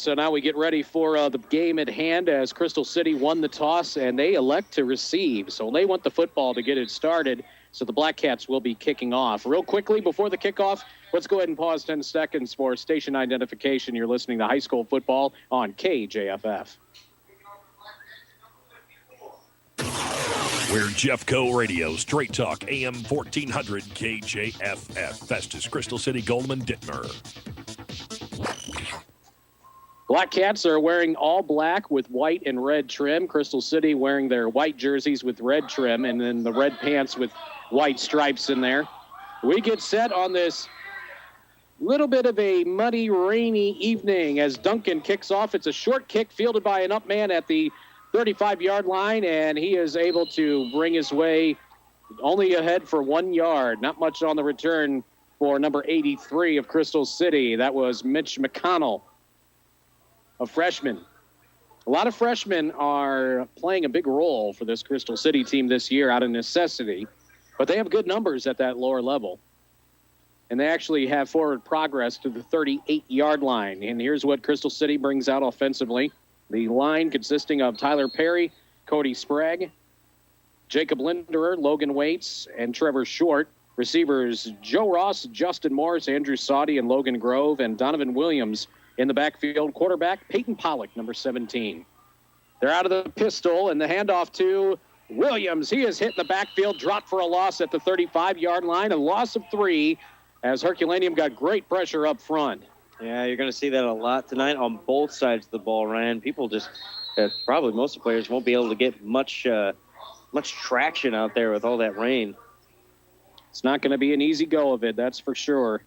So now we get ready for the game at hand as Crystal City won the toss, and they elect to receive. So they want the football to get it started. So the Black Cats will be kicking off. Real quickly, before the kickoff, let's go ahead and pause 10 seconds for station identification. You're listening to high school football on KJFF. We're Jeffco Radio, Straight Talk, AM 1400 KJFF. Festus, Crystal City, Goldman, Dittmer. Black Cats are wearing all black with white and red trim. Crystal City wearing their white jerseys with red trim, and then the red pants with white stripes in there. We get set on this little bit of a muddy, rainy evening as Duncan kicks off. It's a short kick fielded by an up man at the 35-yard line, and he is able to bring his way only ahead for 1 yard. Not much on the return for number 83 of Crystal City. That was Mitch McConnell, a freshman. A lot of freshmen are playing a big role for this Crystal City team this year out of necessity, but they have good numbers at that lower level. And they actually have forward progress to the 38-yard line. And here's what Crystal City brings out offensively. The line consisting of Tyler Perry, Cody Sprague, Jacob Linderer, Logan Waits, and Trevor Short. Receivers Joe Ross, Justin Morris, Andrew Sauty, and Logan Grove, and Donovan Williams in the backfield. Quarterback Peyton Pollock, number 17. They're out of the pistol, and the handoff to Williams. He is hit in the backfield, dropped for a loss at the 35-yard line, a loss of 3 as Herculaneum got great pressure up front. Yeah, you're going to see that a lot tonight on both sides of the ball, Ryan. People just, probably most of the players won't be able to get much traction out there with all that rain. It's not going to be an easy go of it, that's for sure,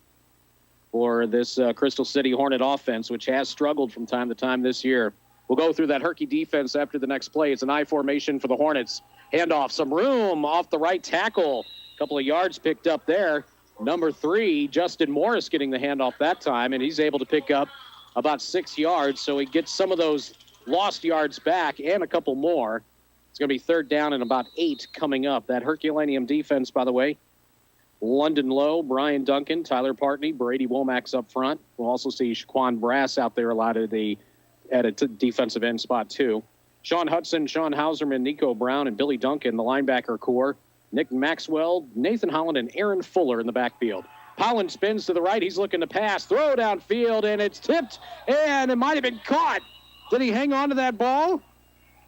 for this Crystal City Hornet offense, which has struggled from time to time this year. We'll go through that Herky defense after the next play. It's an I formation for the Hornets. Handoff, some room off the right tackle. A couple of yards picked up there. Number 3, Justin Morris getting the handoff that time, and he's able to pick up about 6 yards, so he gets some of those lost yards back and a couple more. It's going to be 3rd down and about 8 coming up. That Herculaneum defense, by the way, London Lowe, Brian Duncan, Tyler Partney, Brady Womack's up front. We'll also see Shaquan Brass out there a lot at a defensive end spot, too. Sean Hudson, Sean Hauserman, Nico Brown, and Billy Duncan, the linebacker core. Nick Maxwell, Nathan Holland, and Aaron Fuller in the backfield. Pollen spins to the right. He's looking to pass. Throw downfield, and it's tipped, and it might have been caught. Did he hang on to that ball?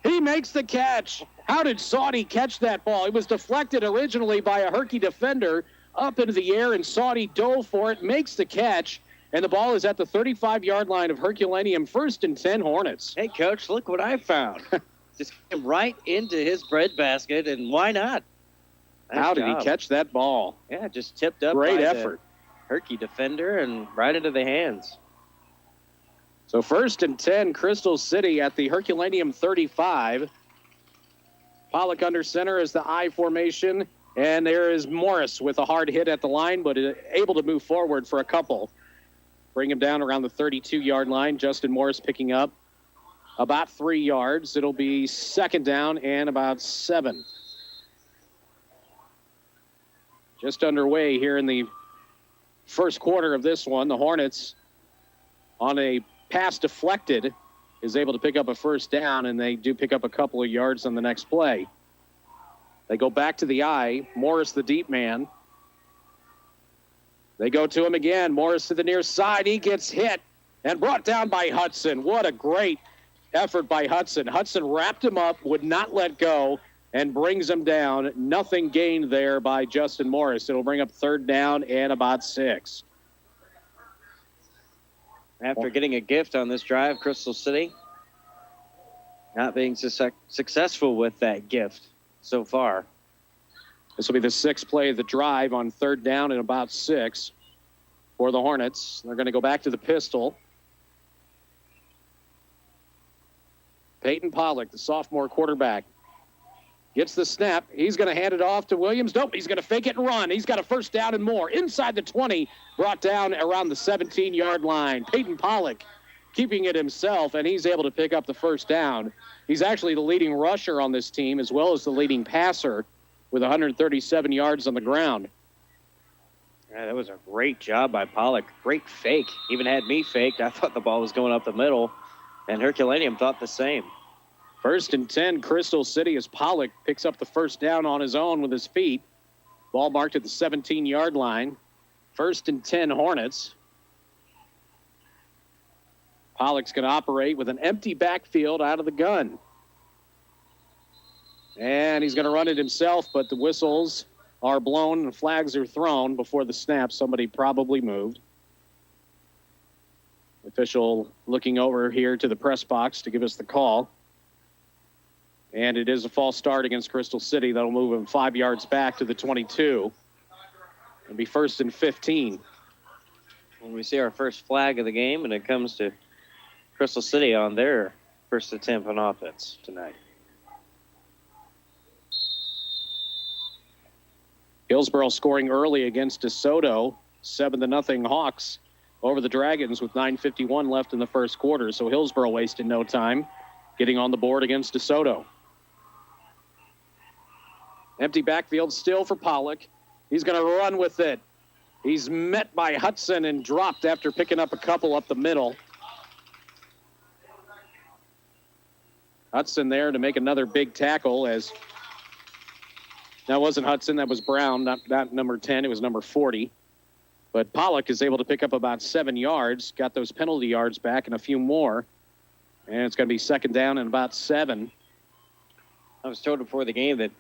He makes the catch. How did Sauty catch that ball? It was deflected originally by a Herky defender up into the air, and Sauty dove for it, makes the catch, and the ball is at the 35-yard line of Herculaneum, 1st and 10 Hornets. Hey, Coach, look what I found. Just came right into his breadbasket, and why not? Nice How did job. he catch that ball? Yeah, just tipped up. Great by effort. The Herky defender and right into the hands. So 1st and 10, Crystal City at the Herculaneum 35. Pollock under center is the I formation. And there is Morris with a hard hit at the line, but able to move forward for a couple. Bring him down around the 32-yard line. Justin Morris picking up about 3 yards. It'll be 2nd down and about 7. Just underway here in the first quarter of this one. The Hornets, on a pass deflected, is able to pick up a 1st down, and they do pick up a couple of yards on the next play. They go back to the I. Morris, the deep man. They go to him again. Morris to the near side. He gets hit and brought down by Hudson. What a great effort by Hudson. Hudson wrapped him up, would not let go, and brings him down. Nothing gained there by Justin Morris. It'll bring up 3rd down and about 6. After getting a gift on this drive, Crystal City not being successful with that gift so far. This will be the 6th play of the drive on 3rd down and about 6 for the Hornets. They're going to go back to the pistol. Peyton Pollock, the sophomore quarterback, gets the snap. He's going to hand it off to Williams. Nope, he's going to fake it and run. He's got a 1st down and more. Inside the 20, brought down around the 17-yard line. Peyton Pollock keeping it himself, and he's able to pick up the 1st down. He's actually the leading rusher on this team as well as the leading passer with 137 yards on the ground. Yeah, that was a great job by Pollock. Great fake. Even had me faked. I thought the ball was going up the middle, and Herculaneum thought the same. 1st and 10, Crystal City, as Pollock picks up the first down on his own with his feet. Ball marked at the 17-yard line. 1st and 10, Hornets. Pollock's going to operate with an empty backfield out of the gun. And he's going to run it himself, but the whistles are blown and flags are thrown before the snap. Somebody probably moved. Official looking over here to the press box to give us the call. And it is a false start against Crystal City. That'll move him 5 yards back to the 22. It'll be 1st and 15. When we see our first flag of the game, and it comes to Crystal City on their first attempt on offense tonight. Hillsboro scoring early against DeSoto. 7-0 Hawks over the Dragons with 9:51 left in the first quarter. So Hillsboro wasted no time getting on the board against DeSoto. Empty backfield still for Pollock. He's going to run with it. He's met by Hudson and dropped after picking up a couple up the middle. Hudson there to make another big tackle as that wasn't Hudson, that was Brown, not number 10, it was number 40. But Pollock is able to pick up about 7 yards, got those penalty yards back and a few more. And it's going to be 2nd down and about 7. I was told before the game that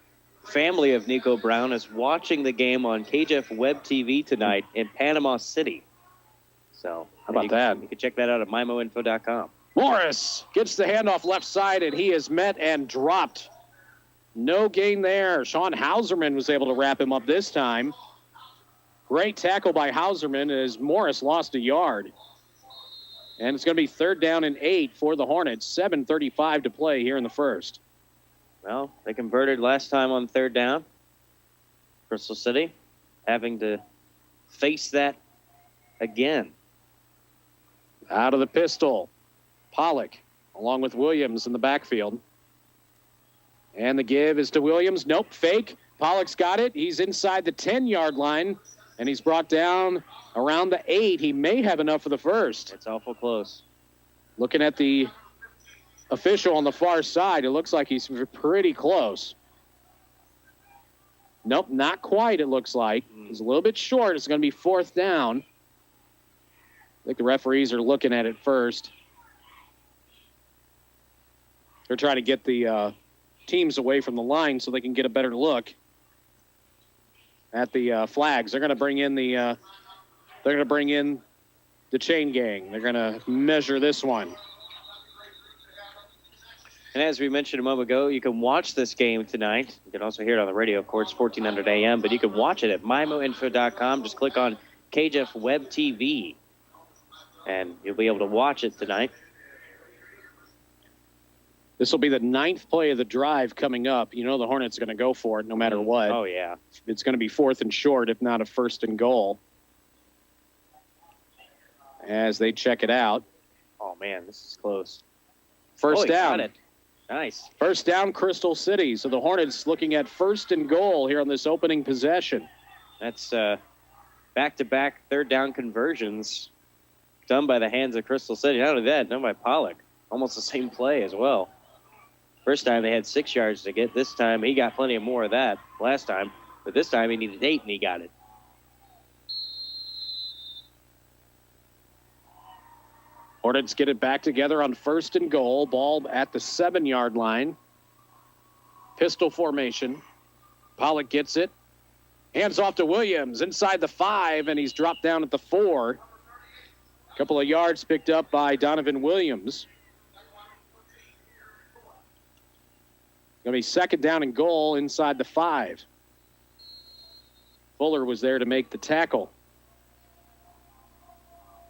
family of Nico Brown is watching the game on KJF Web TV tonight in Panama City. So how about that? You can check that out at mimoinfo.com. Morris gets the handoff left side, and he is met and dropped. No gain there. Sean Hauserman was able to wrap him up this time. Great tackle by Hauserman as Morris lost a yard. And it's going to be 3rd down and 8 for the Hornets. 7:35 to play here in the first. Well, they converted last time on 3rd down. Crystal City having to face that again. Out of the pistol, Pollock, along with Williams in the backfield. And the give is to Williams. Nope, fake. Pollock's got it. He's inside the 10-yard line, and he's brought down around the 8. He may have enough for the first. It's awful close. Looking at the official on the far side, it looks like he's pretty close. Nope, not quite, it looks like. He's a little bit short. It's going to be 4th down. I think the referees are looking at it first. They're trying to get the teams away from the line so they can get a better look at the flags. They're going to bring in the chain gang. They're going to measure this one. And as we mentioned a moment ago, you can watch this game tonight. You can also hear it on the radio, of course, 1400 AM, but you can watch it at mimoinfo.com. Just click on KJF Web TV, and you'll be able to watch it tonight. This will be the 9th play of the drive coming up. You know the Hornets are going to go for it no matter what. Oh, yeah. It's going to be 4th and short, if not a 1st and goal. As they check it out. Oh, man, this is close. First down. Got it. Nice. First down, Crystal City. So the Hornets looking at 1st and goal here on this opening possession. That's back-to-back 3rd down conversions done by the hands of Crystal City. Not only that, done by Pollock. Almost the same play as well. First time they had 6 yards to get. This time he got plenty of more of that last time. But this time he needed 8, and he got it. Hornets get it back together on 1st and goal. Ball at the 7-yard line. Pistol formation. Pollock gets it. Hands off to Williams inside the 5, and he's dropped down at the 4. A couple of yards picked up by Donovan Williams. Going to be 2nd down and goal inside the 5. Fuller was there to make the tackle.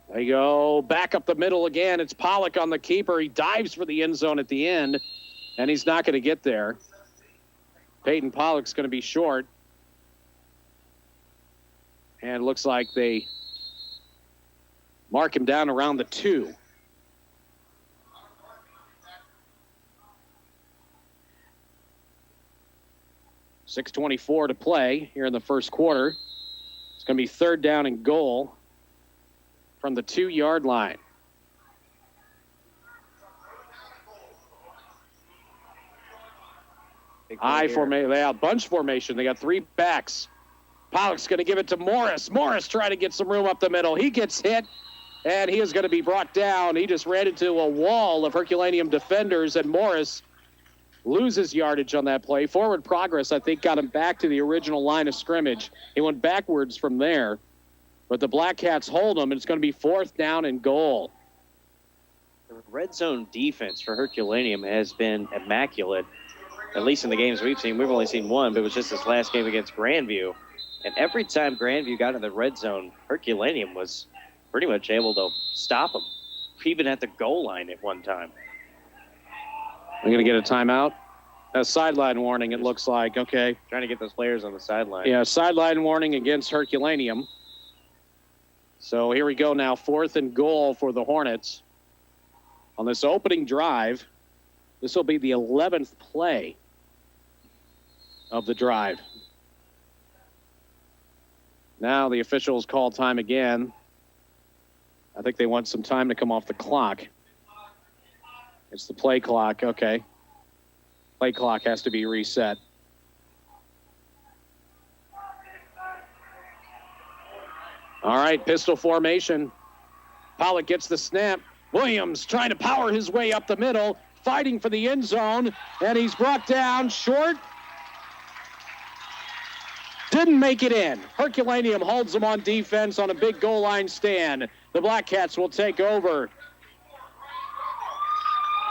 There you go. Back up the middle again. It's Pollock on the keeper. He dives for the end zone at the end, and he's not going to get there. Peyton Pollock's going to be short. And it looks like they mark him down around the 2. .6:24 to play here in the first quarter. It's going to be third down and goal from the 2-yard line. I formation. They have bunch formation. They got 3 backs. Pollock's going to give it to Morris. Morris trying to get some room up the middle. He gets hit, and he is going to be brought down. He just ran into a wall of Herculaneum defenders, and Morris loses yardage on that play. Forward progress, I think, got him back to the original line of scrimmage. He went backwards from there, but the Black Cats hold him, and it's going to be 4th down and goal. The red zone defense for Herculaneum has been immaculate, at least in the games we've seen. We've only seen one, but it was just this last game against Grandview. And every time Grandview got in the red zone, Herculaneum was pretty much able to stop them, even at the goal line at one time. I'm going to get a timeout. A sideline warning, it looks like. Okay. Trying to get those players on the sideline. Yeah, sideline warning against Herculaneum. So here we go now, 4th and goal for the Hornets. On this opening drive, this will be the 11th play of the drive. Now the officials call time again. I think they want some time to come off the clock. It's the play clock. Okay. Play clock has to be reset. All right, pistol formation. Pollock gets the snap. Williams trying to power his way up the middle, fighting for the end zone, and he's brought down short. Didn't make it in. Herculaneum holds them on defense on a big goal line stand. The Black Cats will take over.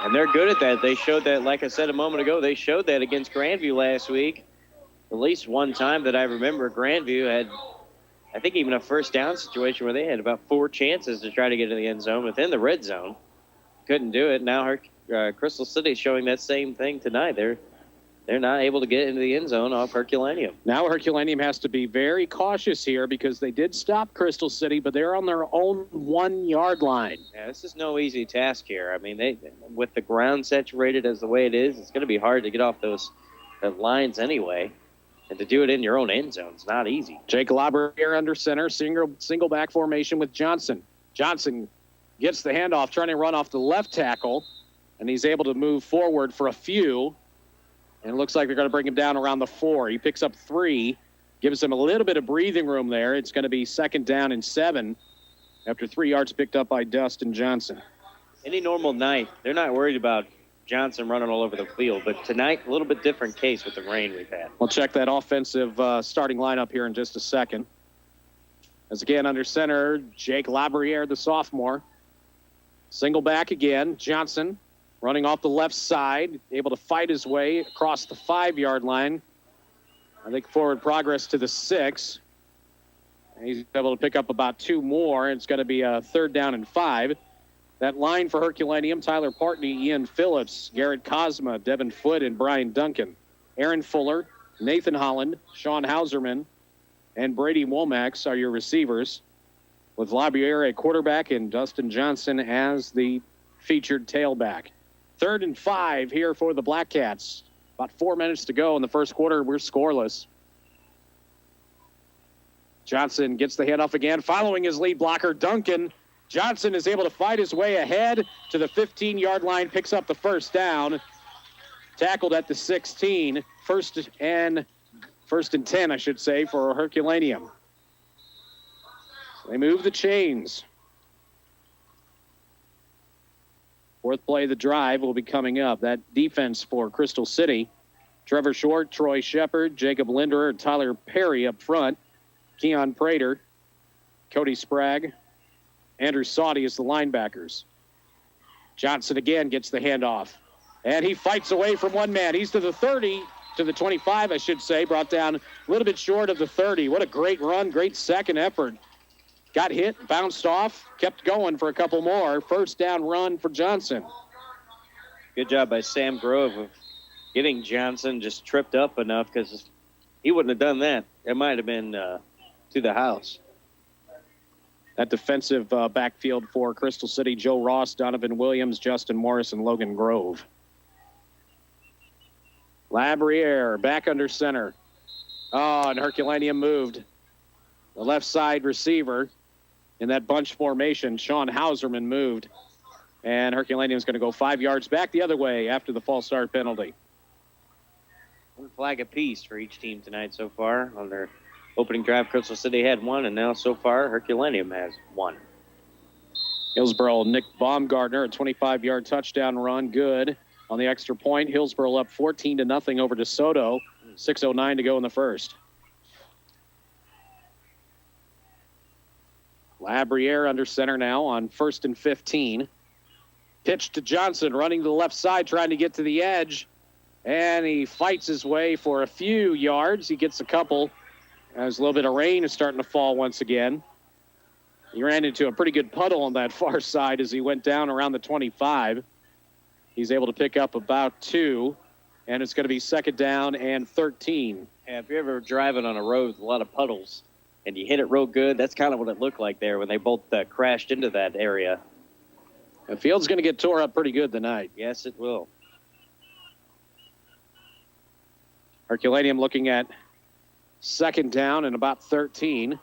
And they're good at that. They showed that, like I said a moment ago, they showed that against Grandview last week. At least one time that I remember, Grandview had, I think, even a first down situation where they had about 4 chances to try to get in the end zone within the red zone. Couldn't do it. Now Crystal City showing that same thing tonight. They're not able to get into the end zone off Herculaneum. Now Herculaneum has to be very cautious here because they did stop Crystal City, but they're on their own 1-yard line. Yeah, this is no easy task here. I mean, with the ground saturated as the way it is, it's going to be hard to get off those lines anyway. And to do it in your own end zone is not easy. Jake Lauber here under center, single back formation with Johnson. Johnson gets the handoff, trying to run off the left tackle, and he's able to move forward for a few. And it looks like they're going to bring him down around the 4. He picks up 3, gives him a little bit of breathing room there. It's going to be 2nd down and 7 after 3 yards picked up by Dustin Johnson. Any normal night, they're not worried about Johnson running all over the field. But tonight, a little bit different case with the rain we've had. We'll check that offensive starting lineup here in just a second. As again, under center, Jake Labriere, the sophomore. Single back again, Johnson. Running off the left side, able to fight his way across the 5-yard line. I think forward progress to the 6. He's able to pick up about 2 more. It's going to be a 3rd down and 5. That line for Herculaneum, Tyler Partney, Ian Phillips, Garrett Cosma, Devin Foote, and Brian Duncan. Aaron Fuller, Nathan Holland, Sean Hauserman, and Brady Womack are your receivers, with Labiere at quarterback and Dustin Johnson as the featured tailback. 3rd and 5 here for the Black Cats. About 4 minutes to go in the first quarter. We're scoreless. Johnson gets the handoff again, following his lead blocker, Duncan. Johnson is able to fight his way ahead to the 15-yard line, picks up the 1st down. Tackled at the 16. First and 10, I should say, for Herculaneum. They move the chains. 4th play of the drive will be coming up. That defense for Crystal City. Trevor Short, Troy Shepard, Jacob Linderer, and Tyler Perry up front. Keon Prater, Cody Sprague, Andrew Sauty is the linebackers. Johnson again gets the handoff. And he fights away from one man. He's to the 30, to the 25, I should say. Brought down a little bit short of the 30. What a great run, great second effort. Got hit, bounced off, kept going for a couple more. 1st down run for Johnson. Good job by Sam Grove of getting Johnson just tripped up enough, because he wouldn't have done that. It might have been to the house. That defensive backfield for Crystal City, Joe Ross, Donovan Williams, Justin Morris, and Logan Grove. Labriere back under center. Oh, and Herculaneum moved. the left side receiver in that bunch formation. Sean Hauserman moved. And Herculaneum is going to go 5 yards back the other way after the false start penalty. One flag apiece for each team tonight so far. On their opening drive, Crystal City had one, and now so far, Herculaneum has one. Hillsboro, Nick Baumgartner, a 25-yard touchdown run, good. On the extra point, Hillsboro up 14-0 over DeSoto. 6:09 to go in the first. Labriere under center now on 1st and 15. Pitch to Johnson, running to the left side, trying to get to the edge. And he fights his way for a few yards. He gets a couple. As a little bit of rain is starting to fall once again. He ran into a pretty good puddle on that far side as he went down around the 25. He's able to pick up about 2. And it's going to be 2nd down and 13. Yeah, if you're ever driving on a road with a lot of puddles and you hit it real good, that's kind of what it looked like there when they both crashed into that area. The field's going to get tore up pretty good tonight. Yes, it will. Herculaneum looking at 2nd down and about 13.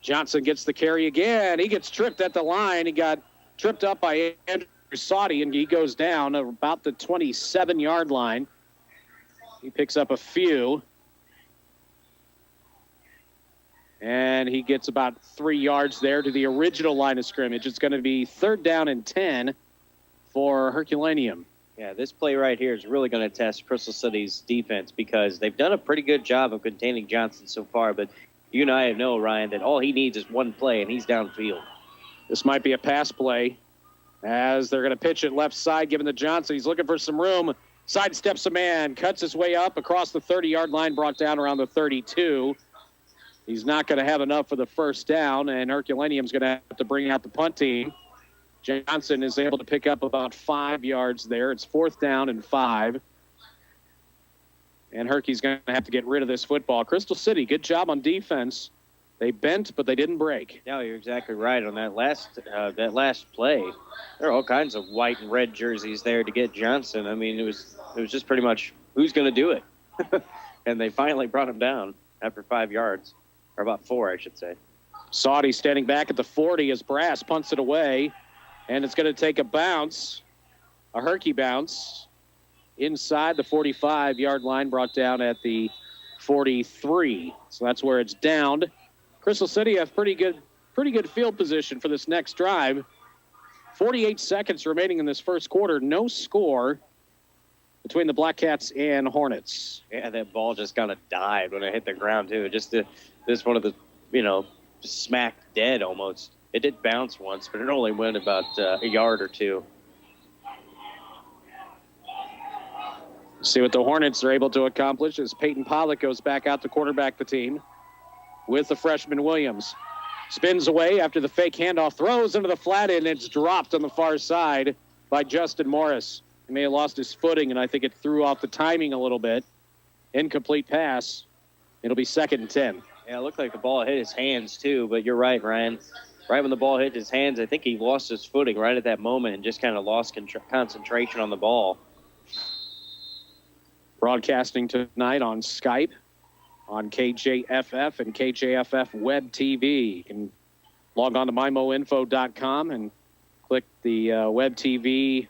Johnson gets the carry again. He gets tripped at the line. He got tripped up by Andrew Sauty, and he goes down about the 27-yard line. He picks up a few. And he gets about 3 yards there to the original line of scrimmage. It's going to be 3rd down and 10 for Herculaneum. Yeah, this play right here is really going to test Crystal City's defense because they've done a pretty good job of containing Johnson so far. But you and I know, Ryan, that all he needs is one play, and he's downfield. This might be a pass play as they're going to pitch it left side, giving to Johnson. He's looking for some room. Sidesteps a man, cuts his way up across the 30-yard line, brought down around the 32. He's not going to have enough for the 1st down, and Herculaneum's going to have to bring out the punt team. Johnson is able to pick up about 5 yards there. It's 4th down and 5. And Herky's going to have to get rid of this football. Crystal City, good job on defense. They bent, but they didn't break. Yeah, you're exactly right on that last play. There are all kinds of white and red jerseys there to get Johnson. I mean, it was just pretty much who's going to do it. And they finally brought him down after 5 yards. Or about 4, I should say. Sauty standing back at the 40 as Brass punts it away. And it's going to take a bounce, a Herky bounce, inside the 45-yard line, brought down at the 43. So that's where it's downed. Crystal City have pretty good field position for this next drive. 48 seconds remaining in this first quarter. No score between the Black Cats and Hornets. Yeah, that ball just kind of died when it hit the ground, too. This one of the, just smacked dead almost. It did bounce once, but it only went about a yard or 2. See what the Hornets are able to accomplish as Peyton Pollock goes back out to quarterback the team with the freshman Williams. Spins away after the fake handoff, throws into the flat end, and it's dropped on the far side by Justin Morris. He may have lost his footing, and I think it threw off the timing a little bit. Incomplete pass. It'll be 2nd and 10. Yeah, it looked like the ball hit his hands, too, but you're right, Ryan. Right when the ball hit his hands, I think he lost his footing right at that moment and just kind of lost concentration on the ball. Broadcasting tonight on Skype, on KJFF and KJFF Web TV. You can log on to mymoinfo.com and click the Web TV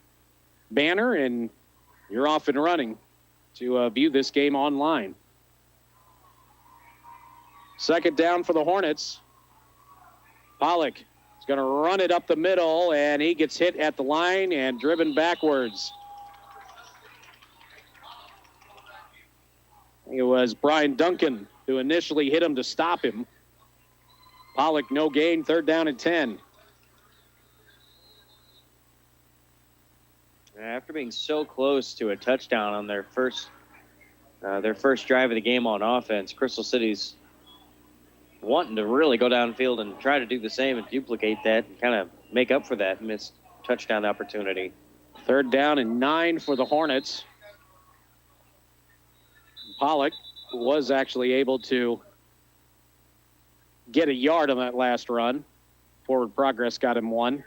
banner, and you're off and running to view this game online. 2nd down for the Hornets. Pollock is going to run it up the middle, and he gets hit at the line and driven backwards. It was Brian Duncan who initially hit him to stop him. Pollock, no gain, 3rd down and 10. After being so close to a touchdown on their first drive of the game on offense, Crystal City's wanting to really go downfield and try to do the same and duplicate that and kind of make up for that missed touchdown opportunity. 3rd down and 9 for the Hornets. Pollock was actually able to get a yard on that last run. Forward progress got him 1.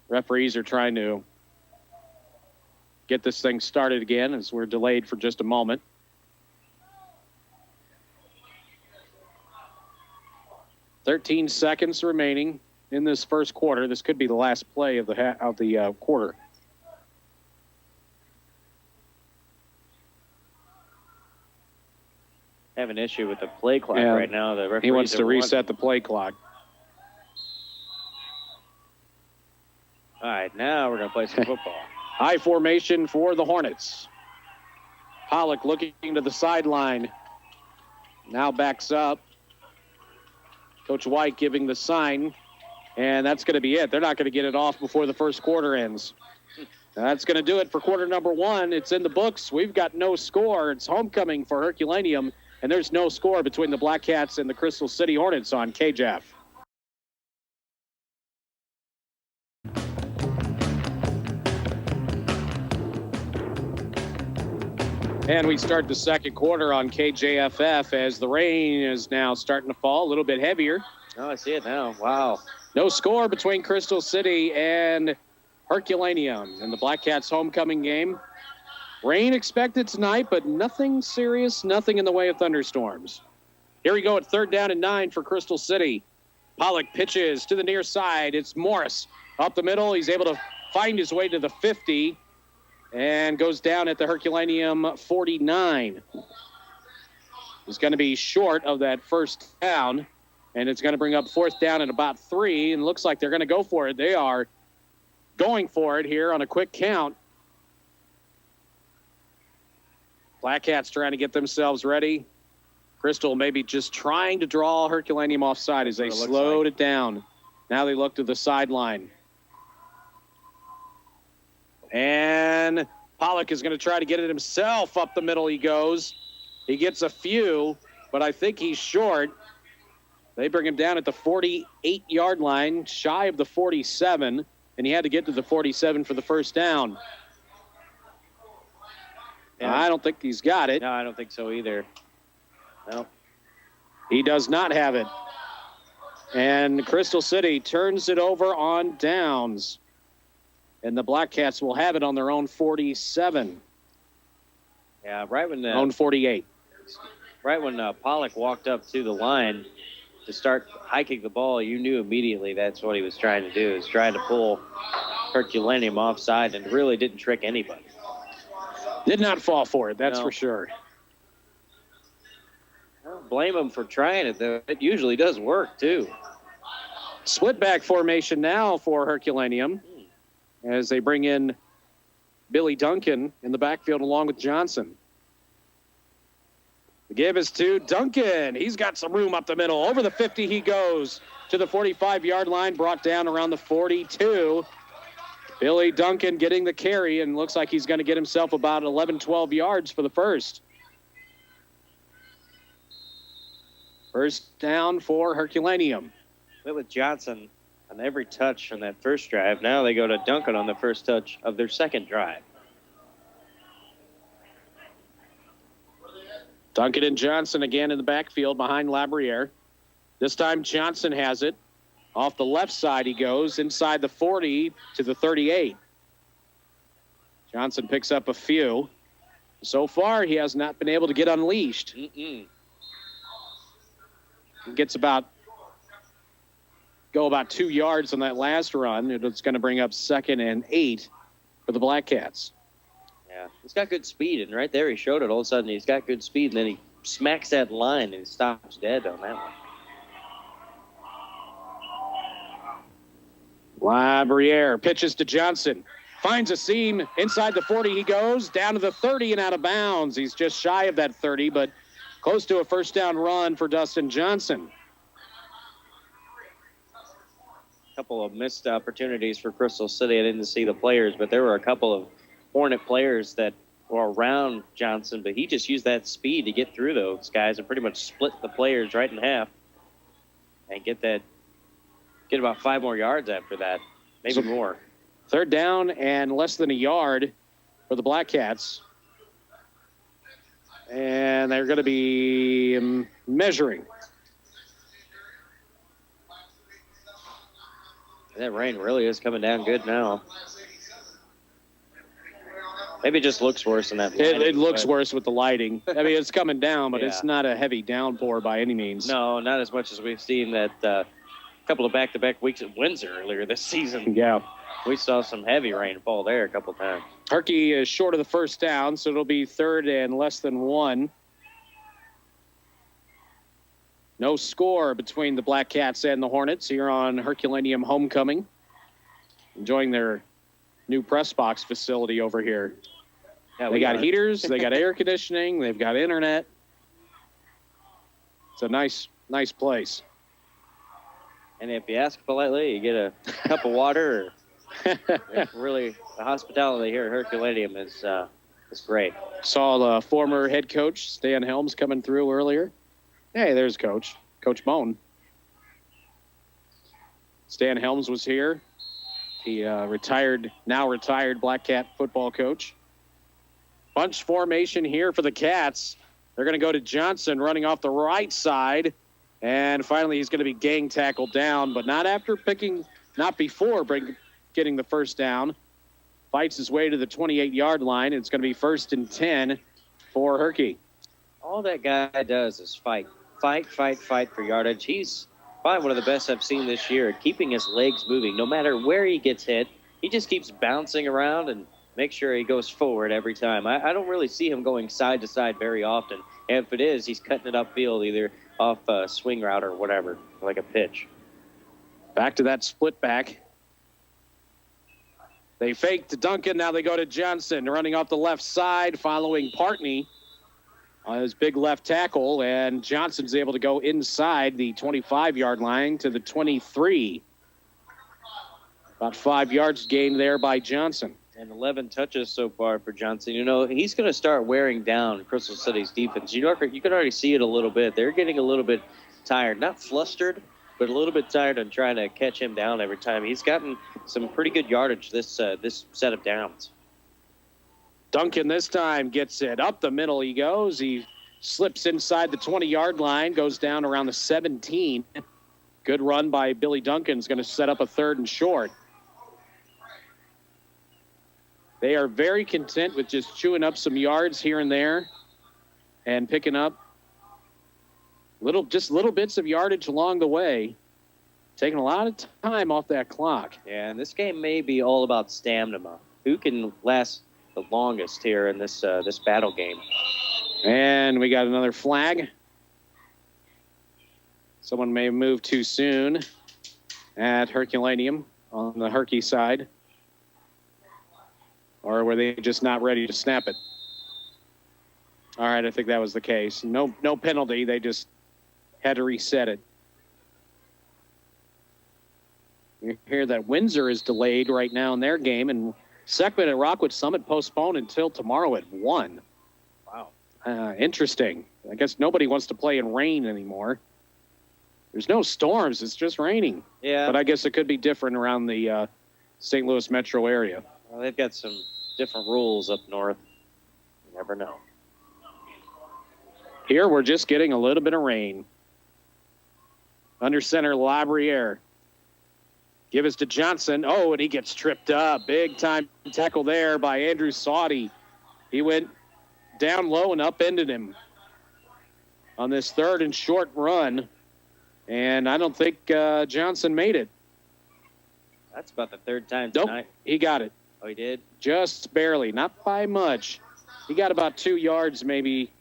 Referees are trying to get this thing started again as we're delayed for just a moment. 13 seconds remaining in this first quarter. This could be the last play of the quarter. Have an issue with the play clock right now. The he wants to reset the play clock. All right, now we're going to play some football. High formation for the Hornets. Pollock looking to the sideline. Now backs up. Coach White giving the sign. And that's going to be it. They're not going to get it off before the first quarter ends. That's going to do it for quarter number 1. It's in the books. We've got no score. It's homecoming for Herculaneum. And there's no score between the Black Cats and the Crystal City Hornets on KJAF. And we start the second quarter on KJFF as the rain is now starting to fall a little bit heavier. Oh, I see it now. Wow. No score between Crystal City and Herculaneum in the Black Cats homecoming game. Rain expected tonight, but nothing serious, nothing in the way of thunderstorms. Here we go at 3rd down and 9 for Crystal City. Pollock pitches to the near side. It's Morris up the middle. He's able to find his way to the 50 and goes down at the Herculaneum 49. He's going to be short of that first down, and it's going to bring up 4th down at about 3, and looks like they're going to go for it. They are going for it here on a quick count. Black Cats trying to get themselves ready. Crystal maybe just trying to draw Herculaneum offside as they slowed it down. Now they look to the sideline. And Pollock is going to try to get it himself. Up the middle he goes. He gets a few, but I think he's short. They bring him down at the 48-yard line, shy of the 47, and he had to get to the 47 for the first down. Yeah. I don't think he's got it. No, I don't think so either. No. He does not have it. And Crystal City turns it over on downs. And the Black Cats will have it on their own 47. Yeah, right when own 48. Right when Pollock walked up to the line to start hiking the ball, you knew immediately that's what he was trying to do, is trying to pull Herculaneum offside, and really didn't trick anybody. Did not fall for it, that's for sure. I don't blame him for trying it, though. It usually does work, too. Split back formation now for Herculaneum as they bring in Billy Duncan in the backfield along with Johnson. The give is to Duncan. He's got some room up the middle. Over the 50 he goes to the 45-yard line, brought down around the 42. Billy Duncan getting the carry, and looks like he's going to get himself about 11, 12 yards for the first. First down for Herculaneum. With Johnson on every touch on that first drive. Now they go to Duncan on the first touch of their second drive. Duncan and Johnson again in the backfield behind Labriere. This time Johnson has it. Off the left side he goes, inside the 40 to the 38. Johnson picks up a few. So far, he has not been able to get unleashed. He gets about 2 yards on that last run. It's going to bring up 2nd and 8 for the Black Cats. Yeah, he's got good speed, and right there he showed it. All of a sudden he's got good speed, and then he smacks that line and stops dead on that one. Labriere pitches to Johnson. Finds a seam. Inside the 40 he goes. Down to the 30 and out of bounds. He's just shy of that 30, but close to a first down run for Dustin Johnson. A couple of missed opportunities for Crystal City. I didn't see the players, but there were a couple of Hornet players that were around Johnson, but he just used that speed to get through those guys and pretty much split the players right in half and get about 5 more yards after that, maybe more. Third down and less than a yard for the Black Cats. And they're going to be measuring. That rain really is coming down good now. Maybe it just looks worse in that lighting. It looks worse with the lighting. I mean, it's coming down, but Yeah. it's not a heavy downpour by any means. No, not as much as we've seen that couple of back-to-back weeks at Windsor earlier this season. Yeah. We saw some heavy rainfall there a couple times. Herky is short of the first down, so it'll be 3rd and less than 1. No score between the Black Cats and the Hornets here on Herculaneum Homecoming. Enjoying their new press box facility over here. Yeah, They got heaters, they got air conditioning, they've got internet. It's a nice place. And if you ask politely, you get a cup of water. Really, the hospitality here at Herculaneum is great. Saw the former head coach, Stan Helms, coming through earlier. Hey, there's Coach Bone. Stan Helms was here. He now retired Black Cat football coach. Bunch formation here for the Cats. They're going to go to Johnson running off the right side. And finally, he's going to be gang tackled down, but not before getting the first down. Fights his way to the 28-yard line. It's going to be 1st and 10 for Herky. All that guy does is fight for yardage. He's probably one of the best I've seen this year at keeping his legs moving. No matter where he gets hit, he just keeps bouncing around and make sure he goes forward every time. I don't really see him going side to side very often. And if it is, he's cutting it upfield either off a swing route or whatever, like a pitch. Back to that split back. They fake to Duncan. Now they go to Johnson running off the left side following Partney on his big left tackle. And Johnson's able to go inside the 25-yard line to the 23. About 5 yards gained there by Johnson. And 11 touches so far for Johnson. You know, he's going to start wearing down Crystal City's defense. You can already see it a little bit. They're getting a little bit tired. Not flustered, but a little bit tired on trying to catch him down every time. He's gotten some pretty good yardage this set of downs. Duncan this time gets it. Up the middle he goes. He slips inside the 20-yard line, goes down around the 17. Good run by Billy Duncan. Is going to set up a 3rd and short. They are very content with just chewing up some yards here and there and picking up little bits of yardage along the way, taking a lot of time off that clock. Yeah, and this game may be all about stamina. Who can last the longest here in this battle game? And we got another flag. Someone may have moved too soon at Herculaneum on the Herky side. Or were they just not ready to snap it? All right, I think that was the case. No penalty. They just had to reset it. You hear that Windsor is delayed right now in their game, and Seckman at Rockwood Summit postponed until tomorrow at 1. Wow. Interesting. I guess nobody wants to play in rain anymore. There's no storms. It's just raining. Yeah. But I guess it could be different around the St. Louis metro area. Well, they've got some different rules up north. You never know. Here we're just getting a little bit of rain. Under center, Labriere. Give us to Johnson. Oh, and he gets tripped up. Big time tackle there by Andrew Sauty. He went down low and upended him on this 3rd and short run. And I don't think Johnson made it. That's about the 3rd time Nope, tonight. he got it. Oh, he did? Just barely, not by much. He got about 2 yards maybe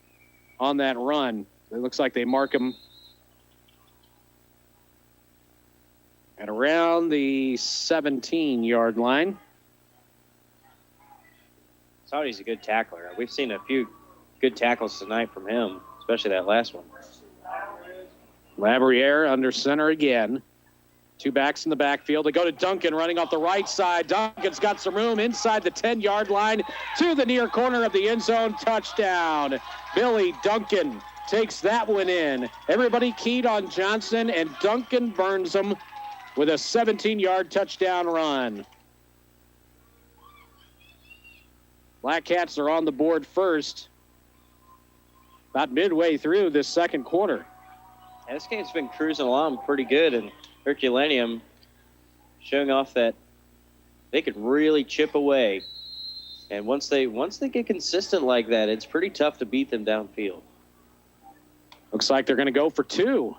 on that run. It looks like they mark him at around the 17-yard line. Saudy's a good tackler. We've seen a few good tackles tonight from him, especially that last one. Labriere under center again. 2 backs in the backfield. They go to Duncan running off the right side. Duncan's got some room inside the 10-yard line to the near corner of the end zone. Touchdown. Billy Duncan takes that one in. Everybody keyed on Johnson, and Duncan burns them with a 17-yard touchdown run. Black Cats are on the board first, about midway through this second quarter. Yeah, this game's been cruising along pretty good, and Herculaneum showing off that they could really chip away And once they get consistent like that, it's pretty tough to beat them downfield. Looks like they're going to go for two.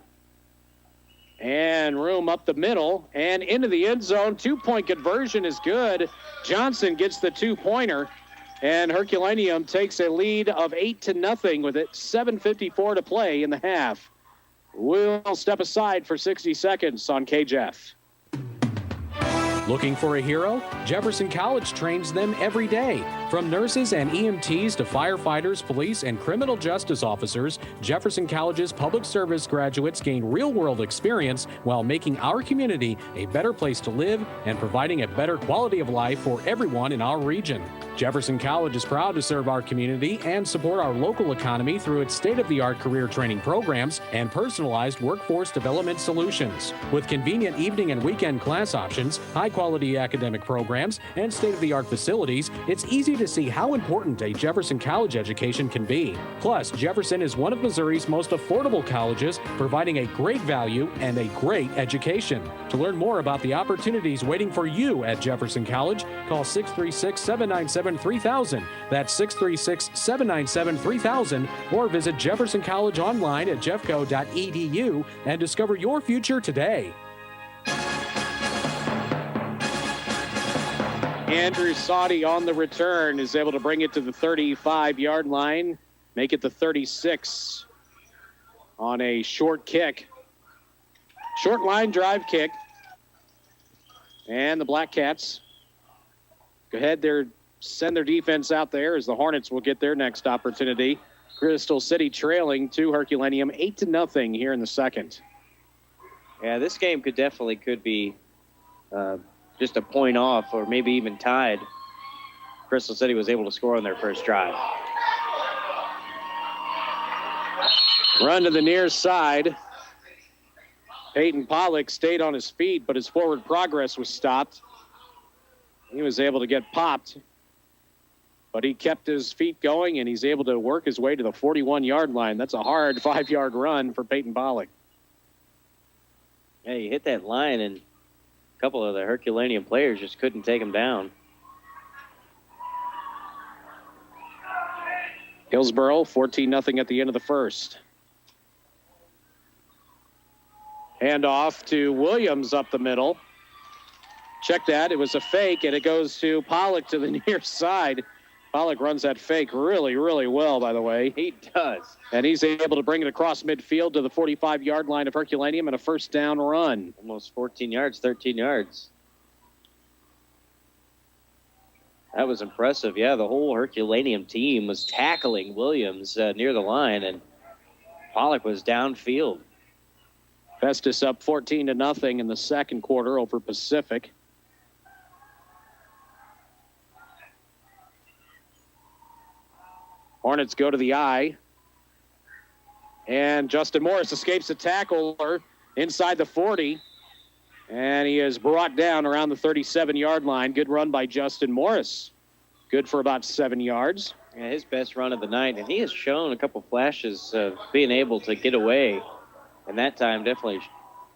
And room up the middle and into the end zone. 2-point conversion is good. Johnson gets the 2-pointer. And Herculaneum takes a lead of 8-0 with it. 7:54 to play in the half. We'll step aside for 60 seconds on KJF. Looking for a hero? Jefferson College trains them every day. From nurses and EMTs to firefighters, police, and criminal justice officers, Jefferson College's public service graduates gain real-world experience while making our community a better place to live and providing a better quality of life for everyone in our region. Jefferson College is proud to serve our community and support our local economy through its state-of-the-art career training programs and personalized workforce development solutions. With convenient evening and weekend class options, high-quality academic programs, and state-of-the-art facilities, it's easy to see how important a Jefferson College education can be. Plus, Jefferson is one of Missouri's most affordable colleges, providing a great value and a great education. To learn more about the opportunities waiting for you at Jefferson College, call 636-797-3000. That's 636-797-3000, or visit Jefferson College online at jeffco.edu and discover your future today. Andrew Soddy on the return is able to bring it to the 35-yard line, make it the 36 on a short kick. Short line drive kick. And the Black Cats go ahead there, send their defense out there as the Hornets will get their next opportunity. Crystal City trailing to Herculaneum 8-0 here in the second. Yeah, this game could be just a point off or maybe even tied. Crystal City was able to score on their first drive. Run to the near side. Peyton Pollock stayed on his feet, but his forward progress was stopped. He was able to get popped, but he kept his feet going, and he's able to work his way to the 41-yard line. That's a hard 5-yard run for Peyton Pollock. Yeah, he hit that line, and a couple of the Herculaneum players just couldn't take him down. Hillsboro, 14-0 at the end of the first. Hand off to Williams up the middle. Check that. It was a fake, and it goes to Pollock to the near side. Pollock runs that fake really, really well, by the way. He does. And he's able to bring it across midfield to the 45-yard line of Herculaneum and a first down run. Almost 14 yards, 13 yards. That was impressive. Yeah, the whole Herculaneum team was tackling Williams near the line, and Pollock was downfield. Festus up 14-0 in the second quarter over Pacific. Hornets go to the eye. And Justin Morris escapes the tackler inside the 40. And he is brought down around the 37-yard line. Good run by Justin Morris. Good for about 7 yards. Yeah, his best run of the night. And he has shown a couple flashes of being able to get away. And that time definitely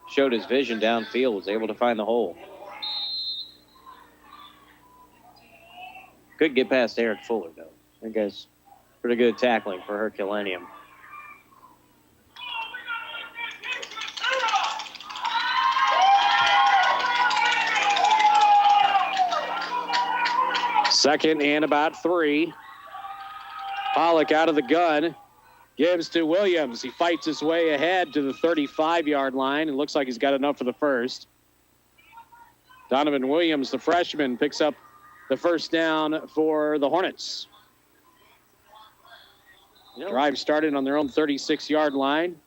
showed his vision downfield, was able to find the hole. Could get past Eric Fuller, though. That guy's pretty good tackling for Herculaneum. Second and about 3. Pollock out of the gun. Gives to Williams. He fights his way ahead to the 35-yard line. It looks like he's got enough for the first. Donovan Williams, the freshman, picks up the first down for the Hornets. Drive started on their own 36-yard line.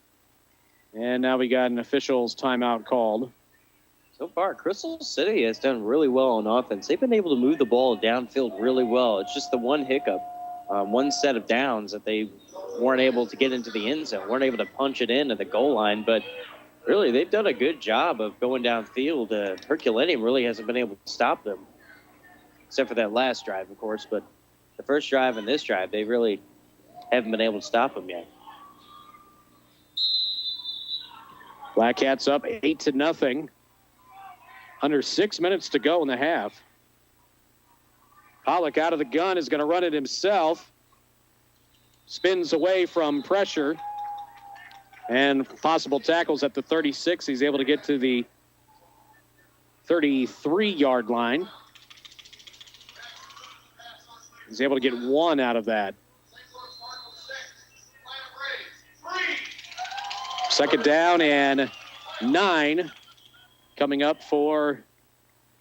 And now we got an official's timeout called. So far, Crystal City has done really well on offense. They've been able to move the ball downfield really well. It's just the one hiccup, one set of downs that they weren't able to get into the end zone, weren't able to punch it in at the goal line. But really, they've done a good job of going downfield. Herculaneum really hasn't been able to stop them, except for that last drive, of course. But the first drive and this drive, they really haven't been able to stop them yet. Black Cats up 8-0. Under 6 minutes to go in the half. Pollock out of the gun is going to run it himself. Spins away from pressure and possible tackles at the 36. He's able to get to the 33-yard line. He's able to get one out of that. Second down and 9 coming up for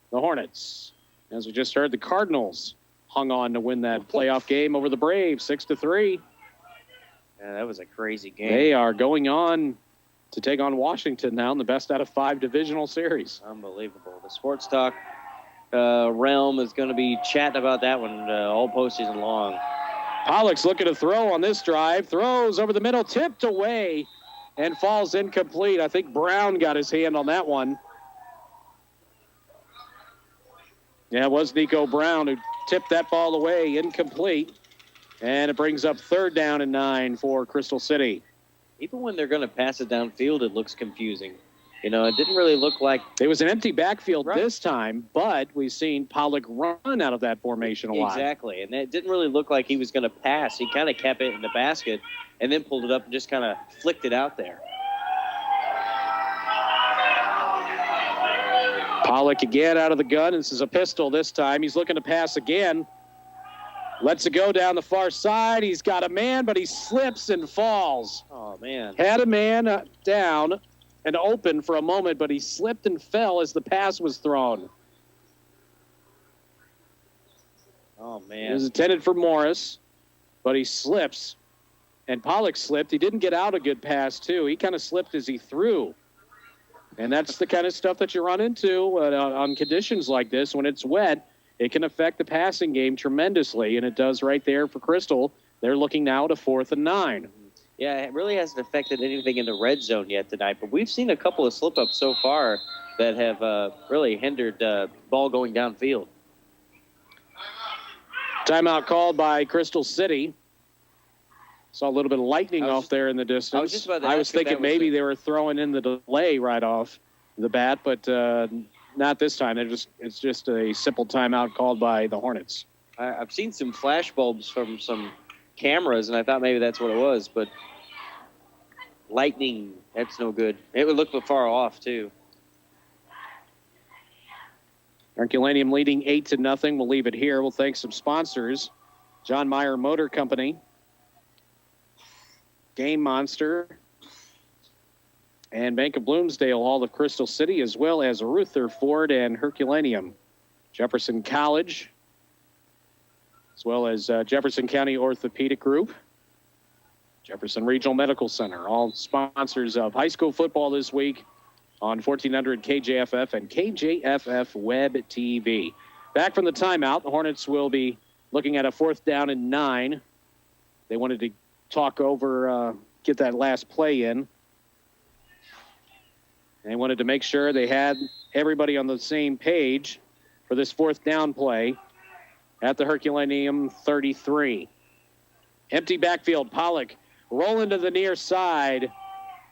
the Hornets. As we just heard, the Cardinals hung on to win that playoff game over the Braves, 6-3. Yeah, that was a crazy game. They are going on to take on Washington now in the best out of 5 divisional series. Unbelievable. The Sports Talk realm is going to be chatting about that one all postseason long. Pollock's looking to throw on this drive. Throws over the middle, tipped away, and falls incomplete. I think Brown got his hand on that one. Yeah, it was Nico Brown who tipped that ball away, incomplete. And it brings up 3rd down and 9 for Crystal City. Even when they're going to pass it downfield, it looks confusing. You know, it didn't really look like... It was an empty backfield right. this time, but we've seen Pollock run out of that formation a lot. Exactly, and it didn't really look like he was going to pass. He kind of kept it in the basket and then pulled it up and just kind of flicked it out there. Pollock again out of the gun. This is a pistol this time. He's looking to pass again. Lets it go down the far side. He's got a man, but he slips and falls. Oh, man. Had a man down and open for a moment, but he slipped and fell as the pass was thrown. Oh, It man. was intended for Morris, but he slips. And Pollock slipped. He didn't get out a good pass, too. He kind of slipped as he threw. And that's the kind of stuff that you run into on conditions like this. When it's wet, it can affect the passing game tremendously, and it does right there for Crystal. They're looking now to 4th and 9. Yeah, it really hasn't affected anything in the red zone yet tonight, but we've seen a couple of slip-ups so far that have really hindered ball going downfield. Timeout called by Crystal City. Saw a little bit of lightning off there in the distance. I was just about to I ask was if thinking that was maybe it. they were throwing in the delay right off the bat, but not this time. It's just a simple timeout called by the Hornets. I've seen some flash bulbs from some cameras, and I thought maybe that's what it was, but lightning, that's no good. It would look far off, too. Herculaneum leading 8-0. We'll leave it here. We'll thank some sponsors. John Meyer Motor Company, Game Monster, and Bank of Bloomsdale, all of Crystal City, as well as Ruther Ford and Herculaneum. Jefferson College, as well as Jefferson County Orthopedic Group, Jefferson Regional Medical Center, all sponsors of high school football this week on 1400 KJFF and KJFF Web TV. Back from the timeout, the Hornets will be looking at a 4th down and 9. They wanted to talk over, get that last play in. They wanted to make sure they had everybody on the same page for this 4th down play at the Herculaneum 33. Empty backfield. Pollock rolling to the near side.